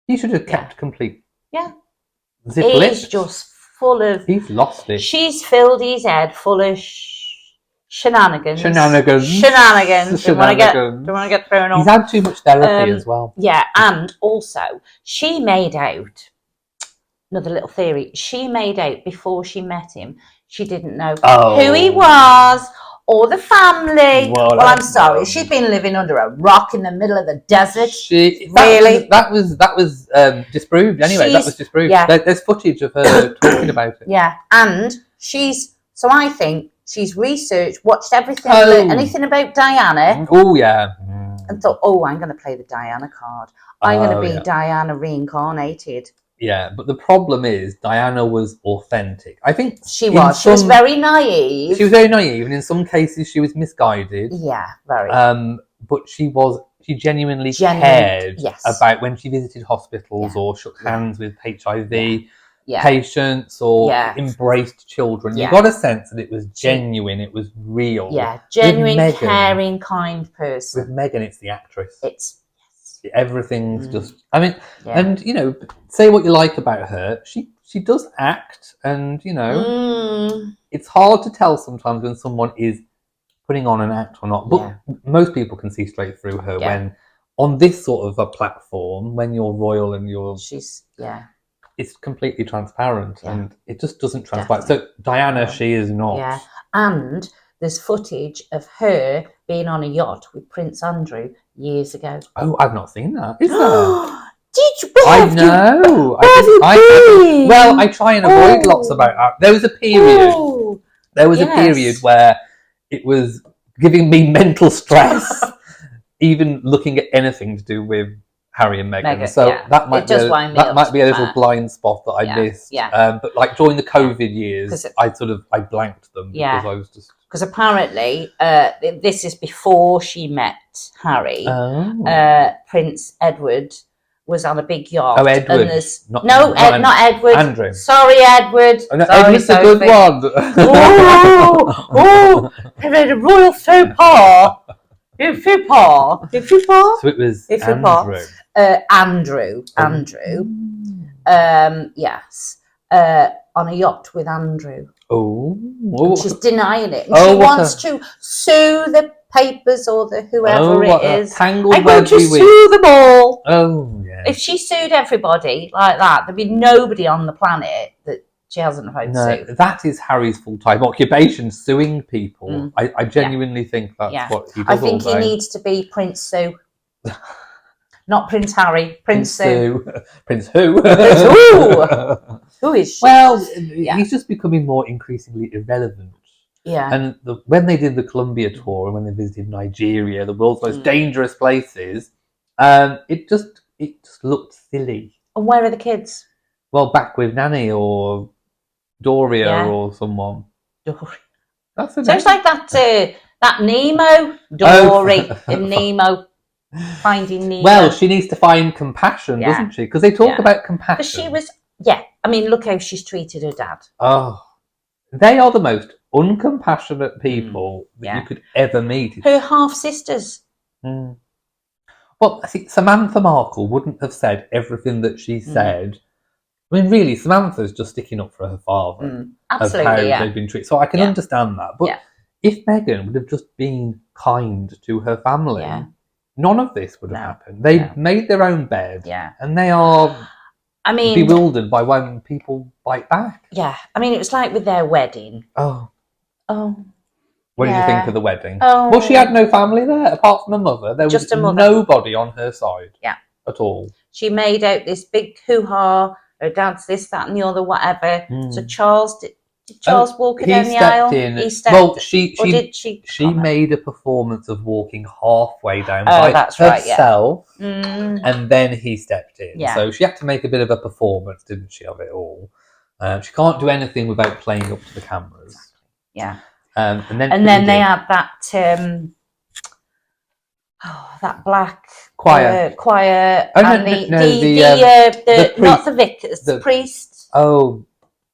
He should have kept complete. Yeah. He's just full of... He's lost it. She's filled his head full of shenanigans. Don't want to get thrown off. He's had too much therapy as well. Yeah, and also, she made out... Another little theory. She made out before she met him. She didn't know who he was... or the family. Well, I'm sorry. She's been living under a rock in the middle of the desert. That was disproved. Anyway, that was disproved. Yeah. There's footage of her talking about it. Yeah, and so I think she's researched, watched everything, anything about Diana. Oh, yeah. And thought, I'm going to play the Diana card. I'm going to be Diana reincarnated. Yeah, but the problem is Diana was authentic. I think she was. She was very naive. She was very naive, and in some cases she was misguided. Yeah, very. But she genuinely cared about when she visited hospitals or shook hands with HIV patients or embraced children. You got a sense that it was genuine, it was real. Yeah, genuine, caring, kind person. With Meghan, it's the actress. Everything's just... I mean, and, say what you like about her. She does act, and, it's hard to tell sometimes when someone is putting on an act or not. But most people can see straight through her when, on this sort of a platform, when you're royal and it's completely transparent, and it just doesn't transpire. So, Diana, she is not. Yeah, and there's footage of her being on a yacht with Prince Andrew years ago. Oh, I've not seen that. Is there? Did you? I know. Well, I try and avoid lots about that. There was a period. A period where it was giving me mental stress, even looking at anything to do with Harry and Meghan. So that might be a little blind spot that I missed. Yeah. But like during the COVID years, I blanked them because I was just. Because apparently, this is before she met Harry. Prince Edward was on a big yacht. Oh, Edward. Not Edward. Andrew. Sorry, Edward. Oh, no, Edward's a good one. They made a royal faux pas. Faux pas. So it was Andrew. Andrew. Yes. On a yacht with Andrew. Oh. She's denying it. And she wants to sue the papers or the whoever it is. I'm going to sue them all. Oh, yeah. If she sued everybody like that, there'd be nobody on the planet that she hasn't had to sue. That is Harry's full-time occupation, suing people. I genuinely think that's what he does. I think he needs to be Prince Sue. Not Prince Harry, Prince Sue. Prince who? Prince who? Who is she? Well, he's just becoming more increasingly irrelevant. Yeah. And when they did the Colombia tour and when they visited Nigeria, the world's most dangerous places, it just looked silly. And where are the kids? Well, back with Nanny or Doria or someone. Dory. That's the So name. it's like that Nemo, Dory in Nemo, Finding Nemo. Well, she needs to find compassion, doesn't she? Because they talk about compassion. Because she was, I mean, look how she's treated her dad. Oh, they are the most uncompassionate people that you could ever meet. Her half-sisters. Mm. Well, I think Samantha Markle wouldn't have said everything that she said. I mean, really, Samantha's just sticking up for her father. Absolutely, of how they've been treated. So I can understand that. But if Meghan would have just been kind to her family, none of this would have happened. They made their own bed, and they are bewildered by when people bite back. Yeah, I mean, it was like with their wedding. Oh. What Yeah. did you think of the wedding? Oh. Well, she had no family there apart from her mother. There Just was a mother. nobody on her side. Yeah. At all. She made out this big hoo-ha. Her dad's this, that, and the other, whatever. So Charles did Charles walk her down the aisle? He stepped. Well, she made a performance of walking halfway down by herself, and then he stepped in. Yeah. So she had to make a bit of a performance, didn't she, of it all? She can't do anything without playing up to the cameras. Yeah. And then they had that that black choir. And not the vicars, the priest. Oh,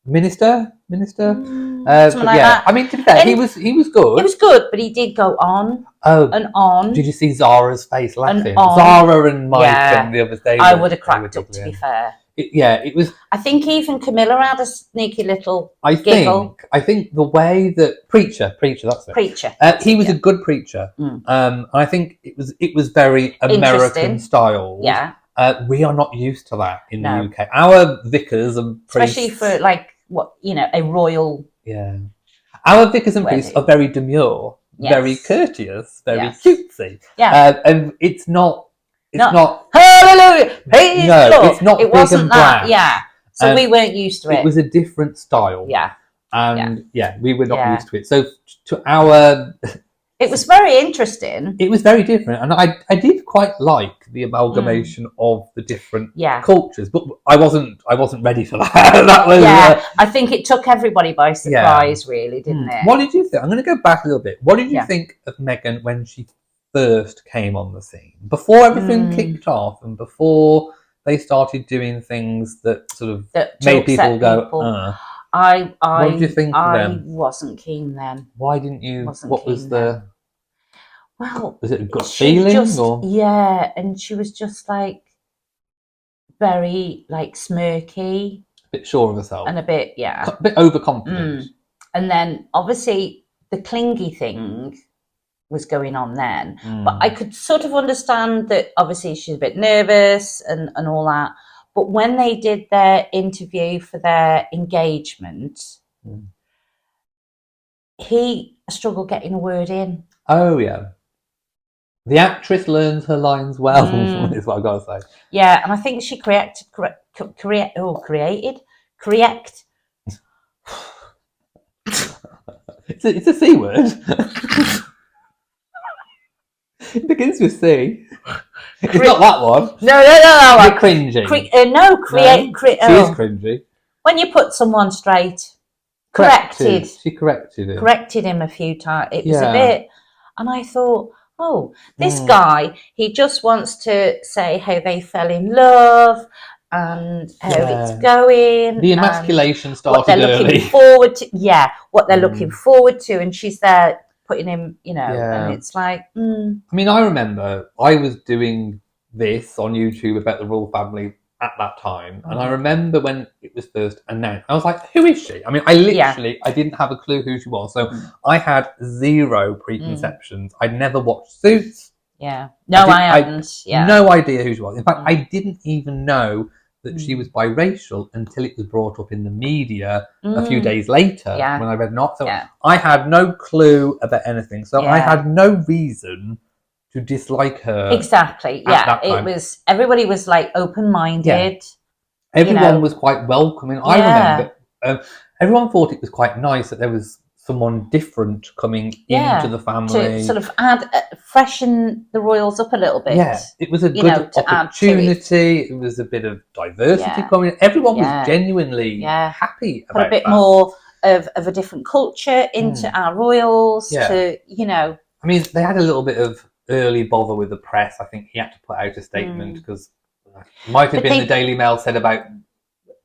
minister. Something like that. I mean, to be fair, he was good. He was good, but he did go on and on. Did you see Zara's face laughing? Zara and Mike and the others. I would have cracked up, to be fair. It was. I think even Camilla had a sneaky little giggle. I think the way that preacher, that's it. Preacher. He was a good preacher. I think it was very American style. Yeah. We are not used to that in the UK. Our vicars and priests, especially for a royal. Yeah. Our vicars and priests are very demure, very courteous, very cutesy. Yeah. And it's not. It's not hallelujah. Praise the Lord. It's not. It wasn't that. Yeah. So we weren't used to it. It was a different style. Yeah. And we were not used to it. So to our. It was very interesting. It was very different, and I did quite like the amalgamation of the different cultures, but I wasn't ready for that. That was, I think it took everybody by surprise, really, didn't it? What did you think? I'm going to go back a little bit. What did you think of Meghan when she first came on the scene, before everything kicked off, and before they started doing things that sort of made people go? What did you think of them? I wasn't keen then. Why didn't you? What was the? Well, was it a gut feeling? And she was just like very smirky, a bit sure of herself, and a bit overconfident. And then obviously the clingy thing was going on then, but I could sort of understand that obviously she's a bit nervous and all that. But when they did their interview for their engagement, he struggled getting a word in. Oh yeah. The actress learns her lines well, is what I've got to say. Yeah, and I think she created. It's a C word. It begins with C. It's not that one. No, that one. Cringy. She is cringy. When you put someone straight, corrected. She corrected him. Corrected him a few times. It was a bit, and I thought, this guy, he just wants to say how they fell in love and how it's going. The emasculation started what they're early. looking forward to. What they're looking forward to, and she's there putting him, and it's like. I mean, I remember I was doing this on YouTube about the royal family at that time, and I remember when it was first announced, I was like, who is she? I mean, I literally I didn't have a clue who she was, so I had zero preconceptions. I'd never watched Suits. I hadn't. No idea who she was. In fact, I didn't even know that she was biracial until it was brought up in the media a few days later when I read an article. So I had no clue about anything, so I had no reason to dislike her. Exactly. It was, everybody was open-minded. Everyone was quite welcoming. I remember everyone thought it was quite nice that there was someone different coming into the family. To sort of freshen the royals up a little bit. Yeah, it was a good opportunity. It was a bit of diversity coming in. Everyone was genuinely happy about Put a bit more of a different culture into our royals to, I mean, they had a little bit of early bother with the press. I think he had to put out a statement because it might have been the Daily Mail said about,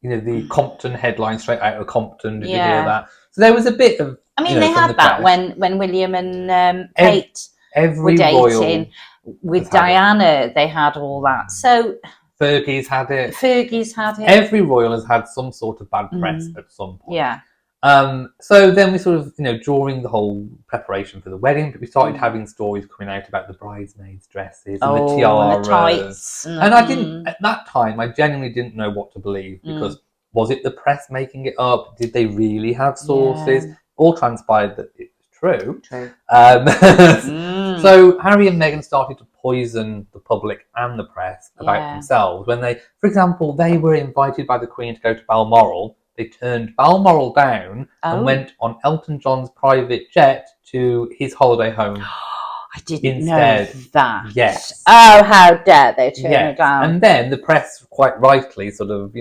the Compton headline straight out of Compton. Did you hear that? So there was a bit of. I mean, they had that when William and Kate were dating. With Diana, they had all that. So Fergie's had it. Every royal has had some sort of bad press at some point. Yeah. So then we sort of, during the whole preparation for the wedding, we started having stories coming out about the bridesmaids' dresses and the tiaras. And the tights. And I didn't, at that time, I genuinely didn't know what to believe because was it the press making it up? Did they really have sources? All transpired that it was true. So Harry and Meghan started to poison the public and the press about themselves when they, for example, they were invited by the Queen to go to Balmoral. They turned Balmoral down and went on Elton John's private jet to his holiday home. I didn't know that. Yes. Oh, how dare they turn her down. And then the press, quite rightly, sort of,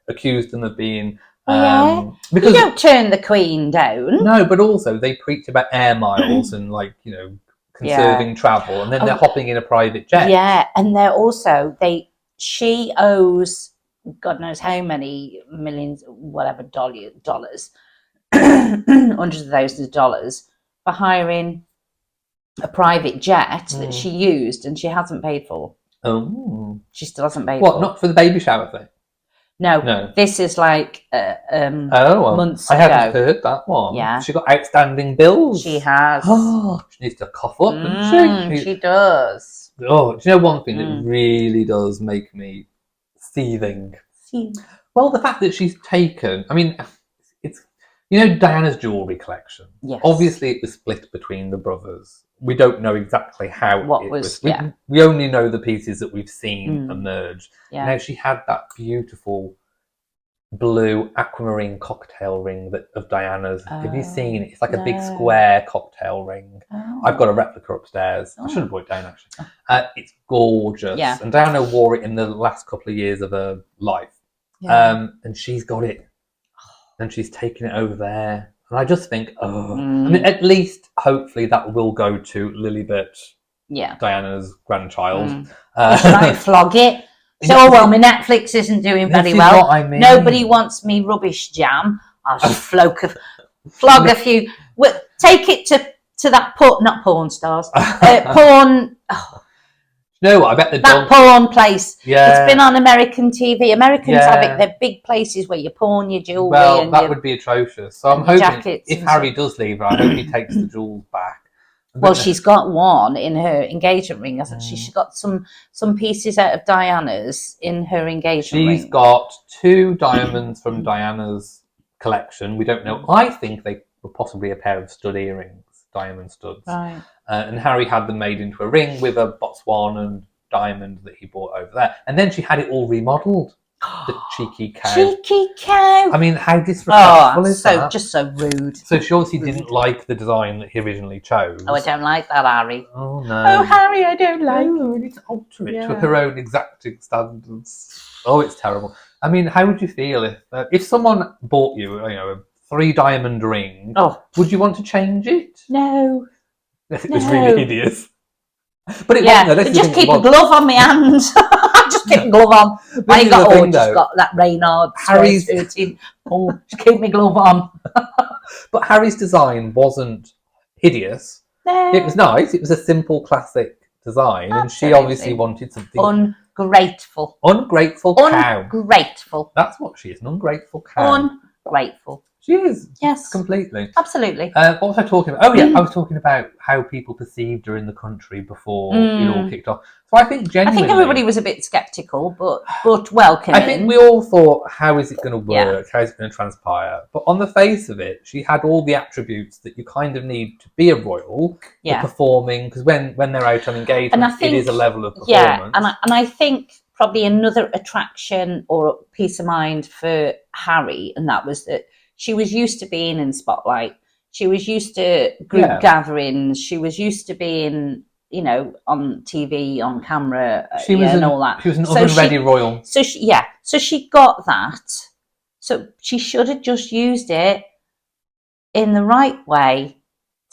accused them of being... because you don't turn the Queen down. No, but also they preach about air miles and, conserving travel, and then they're hopping in a private jet. Yeah, and they're also... She owes... God knows how many millions, whatever, dollars, hundreds of thousands of dollars for hiring a private jet that she used and she hasn't paid for. Oh. She still hasn't paid for. What, not for the baby shower thing? No. This is months I haven't heard that one. Yeah. She got outstanding bills. She has. Oh, she needs to cough up, doesn't she? She does. Oh, do you know one thing that really does make me seething? Well, the fact that she's taken, I mean, it's, Diana's jewellery collection. Yes. Obviously, it was split between the brothers. We don't know exactly how it was. Yeah. We only know the pieces that we've seen emerge. Yeah. Now, she had that beautiful blue aquamarine cocktail ring of Diana's. Have you seen it? It's like a big square cocktail ring. I've got a replica upstairs. I should have brought it down, actually. It's gorgeous. Yeah. And Diana wore it in the last couple of years of her life. Yeah. And she's got it. And she's taken it over there. And I just think, I mean, at least, hopefully, that will go to Lilibet, Diana's grandchild. Should I flog it? So, my Netflix isn't doing very well. What I mean. Nobody wants me rubbish jam. I'll just flog a few. Well, take it to that not porn stars. Porn. You know what? I bet that porn place. Yeah. It's been on American TV. Americans have it. They're big places where you pawn your jewellery. Well, that would be atrocious. So I'm hoping if Harry does leave her, I hope he takes the jewels back. Well, she's got one in her engagement ring, hasn't she? She's got some pieces out of Diana's in her engagement ring. She's got 2 diamonds from Diana's collection. We don't know. I think they were possibly a pair of stud earrings, diamond studs. Right. And Harry had them made into a ring with a Botswana diamond that he bought over there. And then she had it all remodelled. The cheeky cow. Cheeky cow. I mean, how disrespectful is that? Just so rude. So she obviously didn't like the design that he originally chose. Oh, I don't like that, Harry. Oh, no. Oh, Harry, I don't like it. We need to alter it to her own exacting standards. Oh, it's terrible. I mean, how would you feel if someone bought you, a 3-diamond ring? Oh, would you want to change it? No. If it was really hideous. But it wasn't. Just keep a glove on my hand. Just keep a glove on. I ain't got just got that Reynard. Harry's just keep my glove on. But Harry's design wasn't hideous. No. It was nice. It was a simple, classic design, and she obviously wanted something ungrateful. Ungrateful cow. Ungrateful. That's what she is. An ungrateful cow. Ungrateful. She is. Yes. Completely. Absolutely. What was I talking about? Oh, yeah. I was talking about how people perceived her in the country before it all kicked off. So I think genuinely... I think everybody was a bit sceptical, but welcoming. I think we all thought, how is it going to work? How is it going to transpire? But on the face of it, she had all the attributes that you kind of need to be a royal. The performing, because when they're out on engagement, it is a level of performance. Yeah, and I think probably another attraction or peace of mind for Harry, and that was that she was used to being in spotlight. She was used to group gatherings. She was used to being, you know, on TV, on camera, and all that. She was an oven-ready royal. So she got that. So she should have just used it in the right way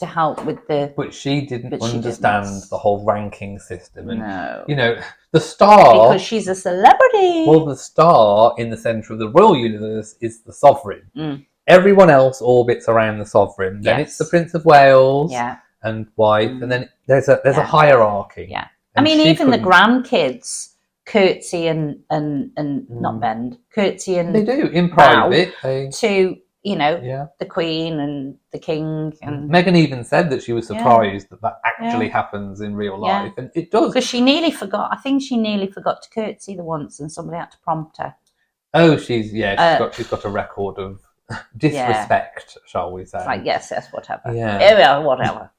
to help with the... But she didn't understand the whole ranking system. And, no. you know, the star... Because she's a celebrity. Well, the star in the centre of the royal universe is the sovereign. Everyone else orbits around the sovereign. Then it's the Prince of Wales and wife. And then there's a hierarchy. Yeah. I mean, even the grandkids curtsy and not bend, curtsy and... They do, in private. To... you know, the Queen and the King. And Meghan even said that she was surprised that actually happens in real life. And it does. Because she nearly forgot, I think she nearly forgot to curtsy the once and somebody had to prompt her. Oh, she's got a record of disrespect, shall we say. Like, yes, whatever. Yeah. Whatever.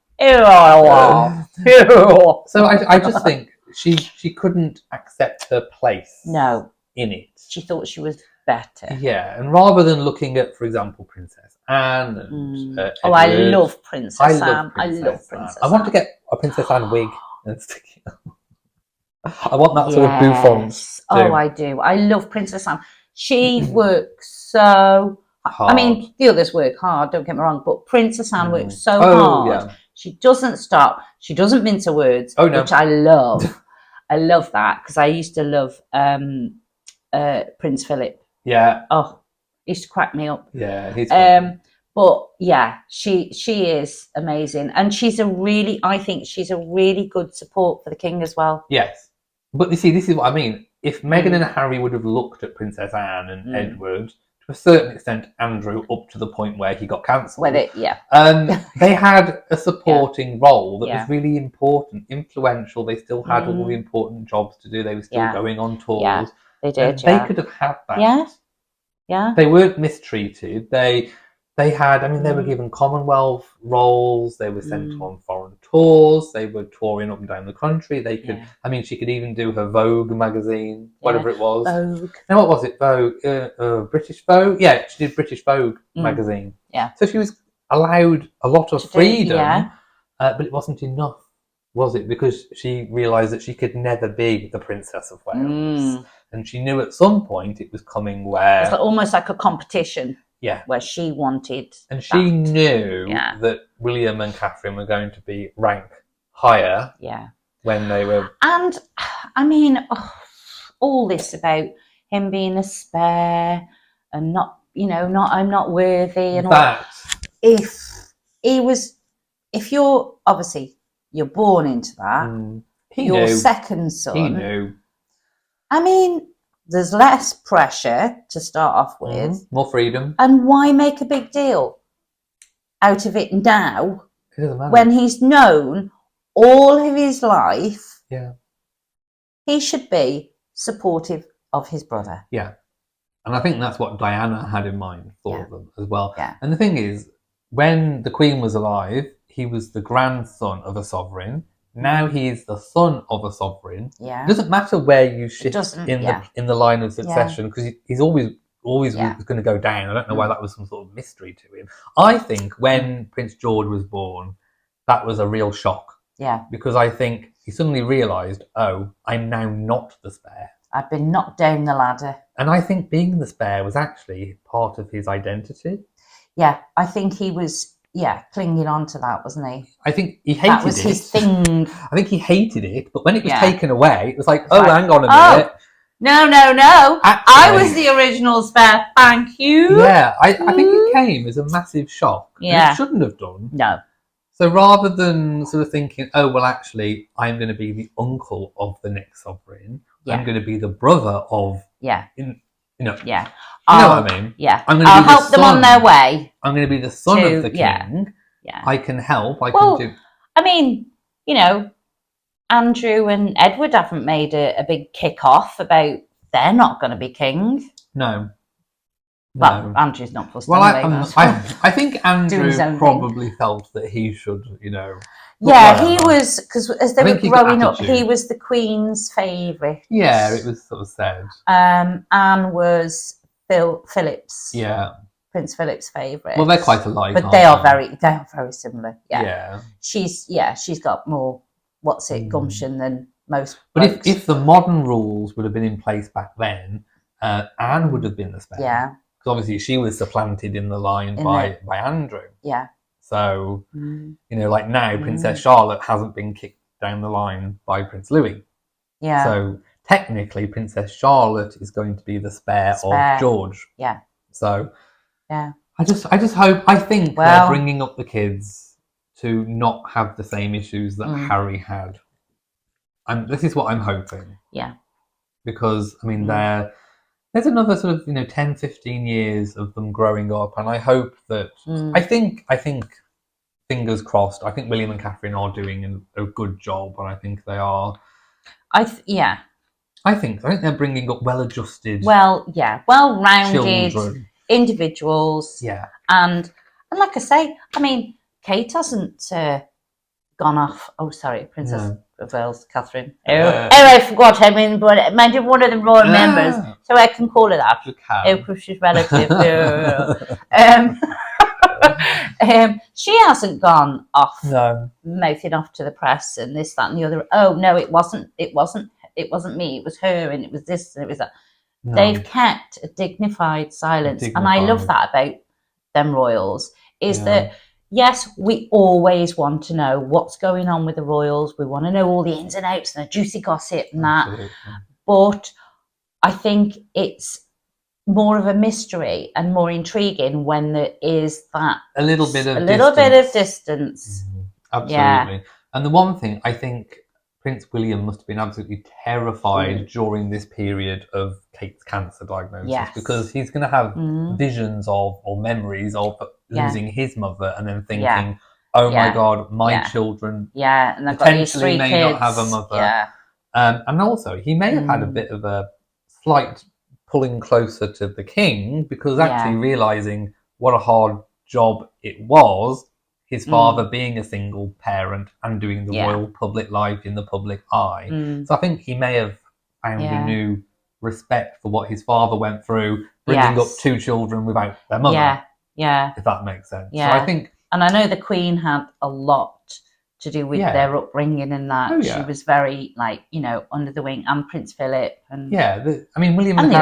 So I just think she couldn't accept her place in it. She thought she was better. Yeah, and rather than looking at, for example, Princess Anne and Edward, I love Princess Anne. I love Princess Anne. I want to get a Princess Anne wig and stick it on. I want that sort of bouffant. Oh, I do. I love Princess Anne. She works so hard. I mean, the others work hard, don't get me wrong, but Princess Anne works so hard. Yeah. She doesn't stop. She doesn't mince her words, which I love. I love that because I used to love Prince Philip. Yeah. Oh, he used to crack me up. Yeah, he's funny. But yeah, she is amazing, and I think she's a really good support for the king as well. Yes, but you see, this is what I mean. If Meghan and Harry would have looked at Princess Anne and Edward, to a certain extent, Andrew, up to the point where he got cancelled. They had a supporting role that was really important, influential. They still had all the important jobs to do. They were still going on tours. Yeah, they did. They could have had that. Yeah. They weren't mistreated. They had, I mean, they were given Commonwealth roles. They were sent on foreign tours. They were touring up and down the country. They could, I mean, she could even do her Vogue magazine, whatever it was. Vogue. Now, what was it? Vogue? British Vogue? Yeah, she did British Vogue magazine. Yeah. So she was allowed a lot of freedom, but it wasn't enough, was it? Because she realised that she could never be the Princess of Wales. And she knew at some point it was coming where... It's almost like a competition. Yeah. Where she wanted. And she knew that William and Catherine were going to be ranked higher when they were... And, I mean, all this about him being a spare and not, you know, I'm not worthy and all. If you're, obviously, you're born into that. Your second son. He knew. I mean... There's less pressure to start off with. More freedom. And why make a big deal out of it now? It doesn't matter. When he's known all of his life, he should be supportive of his brother. Yeah. And I think that's what Diana had in mind for them as well. Yeah. And the thing is, when the Queen was alive, he was the grandson of a sovereign. Now he is the son of a sovereign. Yeah. It doesn't matter where you shift in the line of succession because he's always going to go down. I don't know why that was some sort of mystery to him. I think when Prince George was born, that was a real shock. Yeah. Because I think he suddenly realised, oh, I'm now not the spare. I've been knocked down the ladder. And I think being the spare was actually part of his identity. Yeah, I think he was... clinging on to that, wasn't he? I think he hated it. That was his thing. I think he hated it, but when it was taken away, it was like, hang on a minute. No. Actually, I was the original spare. Thank you. Yeah, I think it came as a massive shock. Yeah. It shouldn't have done. No. So rather than sort of thinking, oh, well, actually, I'm going to be the uncle of the next sovereign. I'm going to be the brother of... You know what I mean? Yeah. I'll help them on their way. I'm going to be the son of the king. Yeah. I can help. I can do... I mean, you know, Andrew and Edward haven't made a big kick-off about they're not going to be king. No. Well, Andrew's not fussed anyway. I think Andrew probably felt that he should, you know... Yeah, he was, because as they were growing up, he was the Queen's favourite. Yeah, it was sort of said. Anne was Philip's Prince Philip's favourite. Well, they're quite alike, but they are very similar. Yeah. She's got more gumption than most. But if the modern rules would have been in place back then, Anne would have been the spare. Yeah. Because obviously she was supplanted in the line by Andrew. Yeah. So like now, Princess Charlotte hasn't been kicked down the line by Prince Louis. Yeah. So technically, Princess Charlotte is going to be the spare of George. Yeah. So yeah, I just hope. I think they're bringing up the kids to not have the same issues that Harry had, and this is what I'm hoping. Yeah. Because I mean, there's another sort of 10, 15 years of them growing up, and I hope that I think fingers crossed. I think William and Catherine are doing a good job, and I think they are. I think they're bringing up well-adjusted, well-rounded children. Individuals. Yeah, and like I say, I mean, Kate hasn't gone off. Oh, sorry, Princess of Wales, Catherine. I forgot. I mean, but imagine one of the royal members, so I can call her that. Because she's relative. She hasn't gone off, mouthing off to the press and this, that, and the other. Oh no, it wasn't me. It was her, and it was this, and it was that. No. They've kept a dignified silence, and I love that about them royals. Is that yes, we always want to know what's going on with the royals. We want to know all the ins and outs and the juicy gossip and that. But I think it's more of a mystery and more intriguing when there is that a little bit of distance. Absolutely. Yeah. And the one thing I think Prince William must have been absolutely terrified during this period of Kate's cancer diagnosis, because he's going to have visions of or memories of losing his mother and then thinking, oh my God, my children and potentially may not have a mother. And also, he may have had a bit of a slight pulling closer to the king, because actually realising what a hard job it was, his father being a single parent and doing the royal public life in the public eye. So I think he may have found a new respect for what his father went through, bringing up two children without their mother. If that makes sense. So I think, and I know the Queen had a lot to do with their upbringing and that. She was very under the wing, and Prince Philip and I mean William and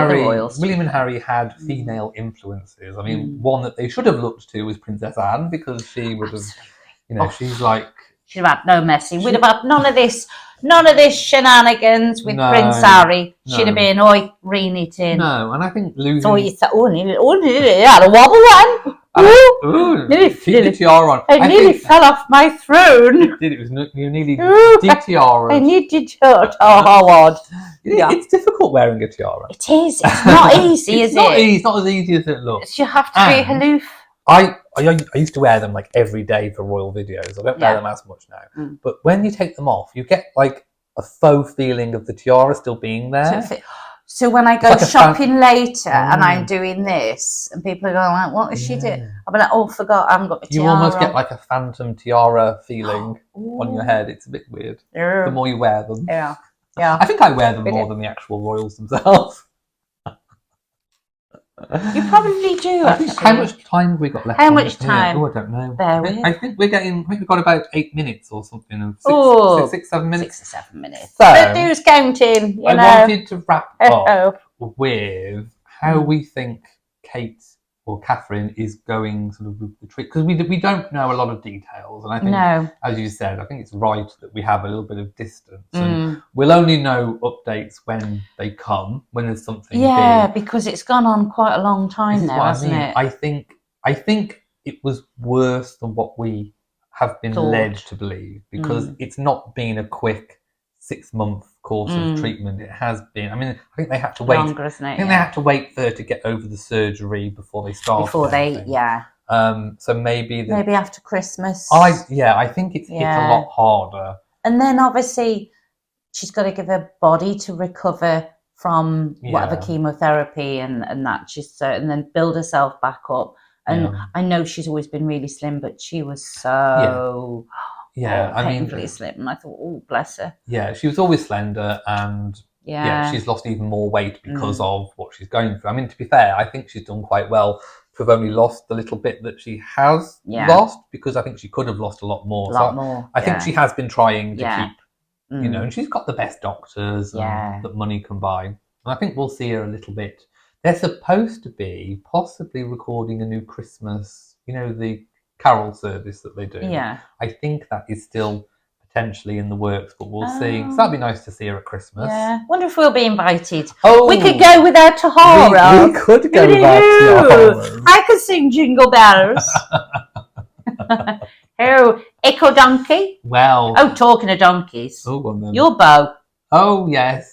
Harry had female influences. I mean, one that they should have looked to was Princess Anne, because she would have she'd have had no messing. We'd have had none of this shenanigans with Prince Harry. She'd have been reen it in. No, and I think losing. So you said, had a wobble one. Keep the tiara on. I nearly fell off my throne. You did. You nearly de-tiara. And you did hurt. Oh, Howard. It's difficult wearing a tiara. It is. It's not easy, is it? It's not as easy as it looks. You have to be aloof. I used to wear them every day for royal videos. I don't wear them as much now. But when you take them off, you get a faux feeling of the tiara still being there. So when I go shopping later and I'm doing this, and people are going what is she doing? I'll be like, oh, forgot, I haven't got my tiara. You almost get a phantom tiara feeling on your head. It's a bit weird. The more you wear them. Yeah. I think I wear them more than the actual royals themselves. You probably do. How much time have we got left? How much time? Oh, I don't know. I think we've got about 8 minutes or something. 6, 7 minutes. 6 or 7 minutes. So, but who's counting? I wanted to wrap up with how we think Kate or Catherine is going sort of with the treat, because we don't know a lot of details, and I think, as you said, I think it's right that we have a little bit of distance, and we'll only know updates when they come, when there's something big. Because it's gone on quite a long time now, hasn't it? I think it was worse than what we have been led to believe, because it's not been a quick 6-month course of treatment. It has been. I mean, I think they had to wait. Longer, isn't it? I think they had to wait for her to get over the surgery before they started. So maybe after Christmas. I think it's a lot harder. And then obviously she's got to give her body to recover from whatever chemotherapy and that. And then build herself back up. And I know she's always been really slim, but she was so. Painfully slim. And I thought, oh, bless her. Yeah, she was always slender, and she's lost even more weight because of what she's going through. I mean, to be fair, I think she's done quite well to have only lost the little bit that she has lost, because I think she could have lost a lot more. I think she has been trying to keep, you know, and she's got the best doctors that money can buy. And I think we'll see her a little bit. They're supposed to be possibly recording a new Christmas, you know, the carol service that they do. Yeah. I think that is still potentially in the works, but we'll see. So that'd be nice to see her at Christmas. Yeah. Wonder if we'll be invited. Oh, we could go without Tahara. We could go without Tahara. I could sing Jingle Bells. Oh, Echo Donkey. Well. Oh, talking of donkeys. Oh, well then. Your Beau. Oh, yes.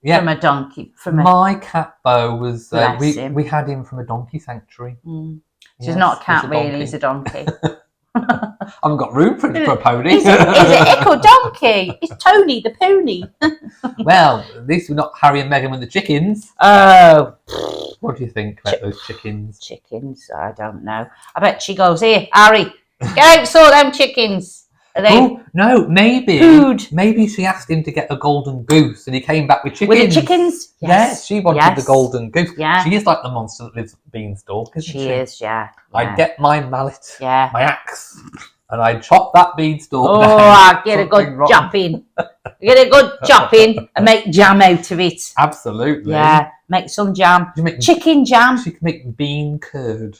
Yeah. From a donkey. My cat Beau was, we had him from a donkey sanctuary. She's not a cat, really. He's a donkey. I haven't got room for a pony. Is it Echo Donkey? It's Tony the pony. Well, at least we're not Harry and Meghan with the chickens. Oh. What do you think about those chickens? Chickens? I don't know. I bet she goes, here, Harry, get out, sort them chickens. Are they... Oh, no, maybe. Food. Maybe she asked him to get a golden goose and he came back with chickens. With the chickens? Yes, she wanted the golden goose. Yeah. She is like the monster that lives at Beanstalk, isn't she? She is, yeah. I'd get my mallet, my axe, and I'd chop that beanstalk down. Oh, I'd get a good chopping. Get a good chopping and make jam out of it. Absolutely. Yeah, make some jam. Chicken jam. She can make bean curd.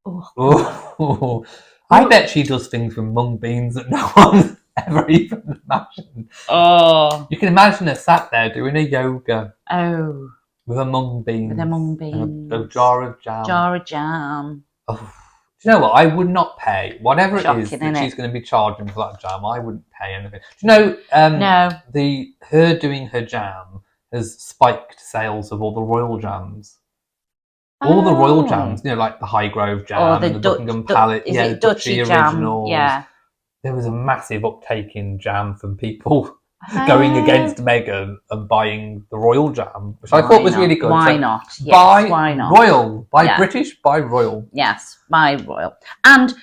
Oh. I bet she does things with mung beans that no one's ever even imagined. Oh. You can imagine her sat there doing a yoga. Oh. With a mung bean. With a mung bean. A jar of jam. Jar of jam. Oh. Do you know what? I would not pay. Whatever it is that she's going to be charging for that jam, I wouldn't pay anything. Do you know, no. Her doing her jam has spiked sales of all the royal jams. All the royal jams, you know, like the Highgrove jam, the Buckingham Palace, the Duchy originals. Yeah. There was a massive uptake in jam from people going against Meghan and buying the royal jam, which I thought was really good. Why not? Yes, why not? Royal. Buy British, buy royal. Yes, buy royal. And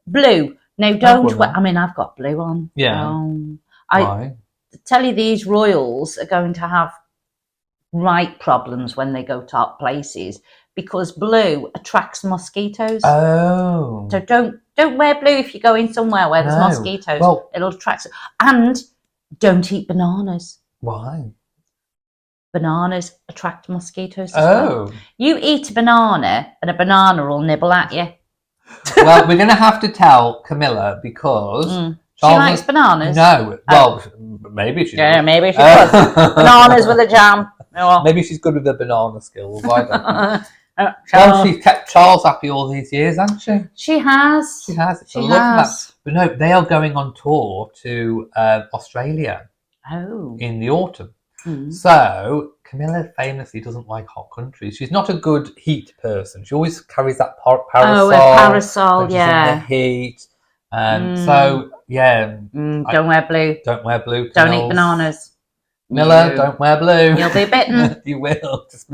blue. Now, don't wear... I mean, I've got blue on. Yeah. I tell you, these royals are going to have right problems when they go to hot places, because blue attracts mosquitoes. Oh. So don't wear blue if you're going somewhere where there's mosquitoes. Well, it'll attract. And don't eat bananas. Why? Bananas attract mosquitoes as well. You eat a banana and a banana will nibble at you. Well, we're going to have to tell Camilla because... She likes bananas? No. Well, maybe she does. Yeah, maybe she does. Bananas with a jam. Oh. Maybe she's good with the banana skills. I don't know. Well, she's kept Charles happy all these years, hasn't she? She has. She has. I love that. But no, they are going on tour to Australia in the autumn. So Camilla famously doesn't like hot countries. She's not a good heat person. She always carries that parasol. Oh, a parasol, in the heat. So, don't wear blue. Don't wear blue. Don't eat bananas. Miller, don't wear blue. You'll be bitten. You will. Just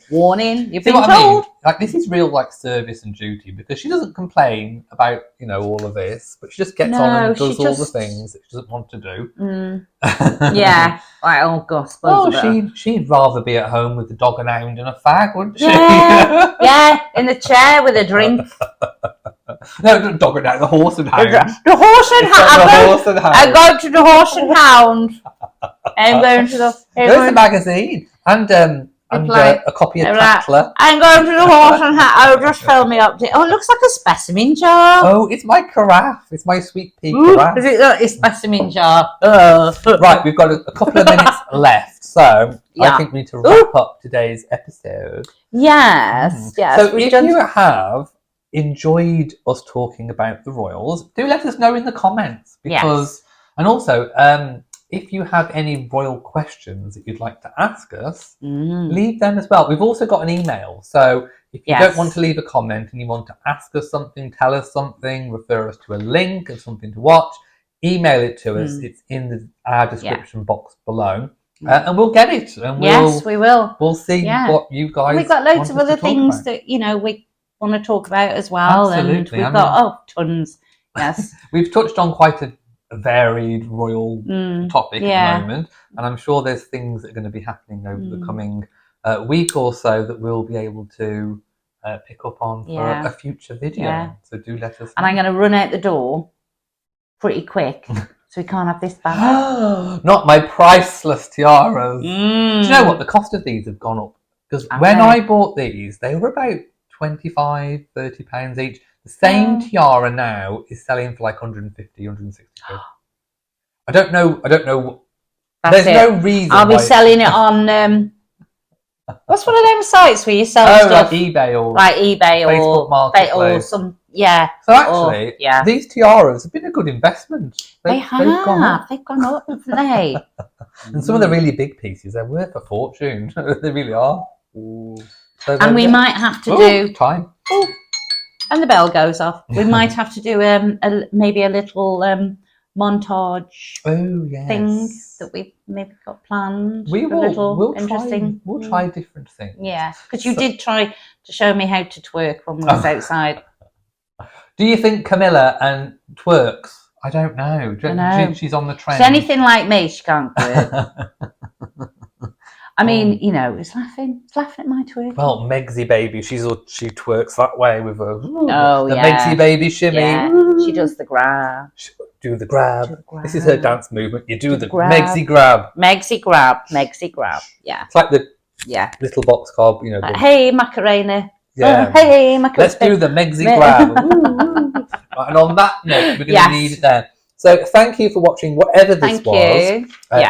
warning. You've been told. I mean? Like, this is real, like, service and duty, because she doesn't complain about, you know, all of this, but she just gets on and does all the things that she doesn't want to do. Yeah. Like, oh gosh. She'd rather be at home with the dog and hound and a fag, wouldn't she? Yeah. Yeah. In the chair with a drink. No, the dog and hound, the horse and hound. The horse and hound. I'm going to the horse and hound. I'm going to the... There's the magazine. And a copy of Tatler. I'm going to the horse and hound. Oh, just fill me up. Oh, it looks like a specimen jar. Oh, it's my carafe. It's my sweet pea carafe. Is it a specimen jar? Right, we've got a couple of minutes left. So I think we need to wrap up today's episode. Yes. Yes. So if you have enjoyed us talking about the royals, do let us know in the comments, because and also if you have any royal questions that you'd like to ask us, leave them as well. We've also got an email, so if you don't want to leave a comment and you want to ask us something, tell us something, refer us to a link and something to watch, email it to us. It's in our description box below. And we'll get it. And we will. We'll see what you guys. We've got loads of other things that we want to talk about as well. Absolutely. And we've got tons. Yes. We've touched on quite a varied royal topic at the moment, and I'm sure there's things that are going to be happening over the coming week or so that we'll be able to pick up on for a future video. So do let us know. And I'm going to run out the door pretty quick so we can't have this back. Not my priceless tiaras. Do you know what? The cost of these have gone up. Because when I bought these, they were about £25, £30 each. The same tiara now is selling for like 150, 160 quid. I don't know. There's no reason. I'll be selling it on what's one of them sites where you sell stuff? Like eBay or Facebook Marketplace or some So actually, these tiaras have been a good investment. They've gone up, haven't they? And some of the really big pieces, they're worth a fortune. They really are. So and we might have to do time. And the bell goes off. We might have to do maybe a little montage thing that we've maybe got planned. We'll try different things. Yeah, because you did try to show me how to twerk when we was outside. Do you think Camilla twerks? I don't know. She's on the trend. She's anything like me, she can't twerk. I mean, it's laughing. It's laughing at my twerk. Well, Megsy baby, she twerks that way with her. The Megsy baby shimmy. Yeah. She does the grab. Do the grab. This is her dance movement. You do the Megsy grab. Megsy grab. Yeah. It's like the little box carb, hey Macarena. Yeah. Hey Macarena. Let's do the Megsy grab. And on that note, we're going to leave it there. So thank you for watching whatever this was.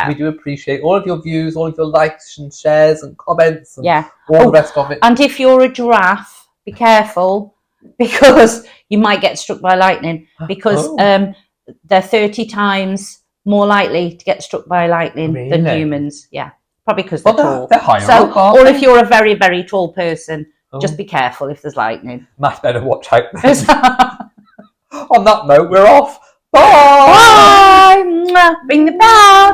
We do appreciate all of your views, all of your likes and shares and comments and all the rest of it. And if you're a giraffe, be careful because you might get struck by lightning because they're 30 times more likely to get struck by lightning than humans. Yeah, probably because they're tall. They're higher up, or if you're a very, very tall person, just be careful if there's lightning. Matt better watch out. On that note, we're off. Bye! Bye! Ring the bell!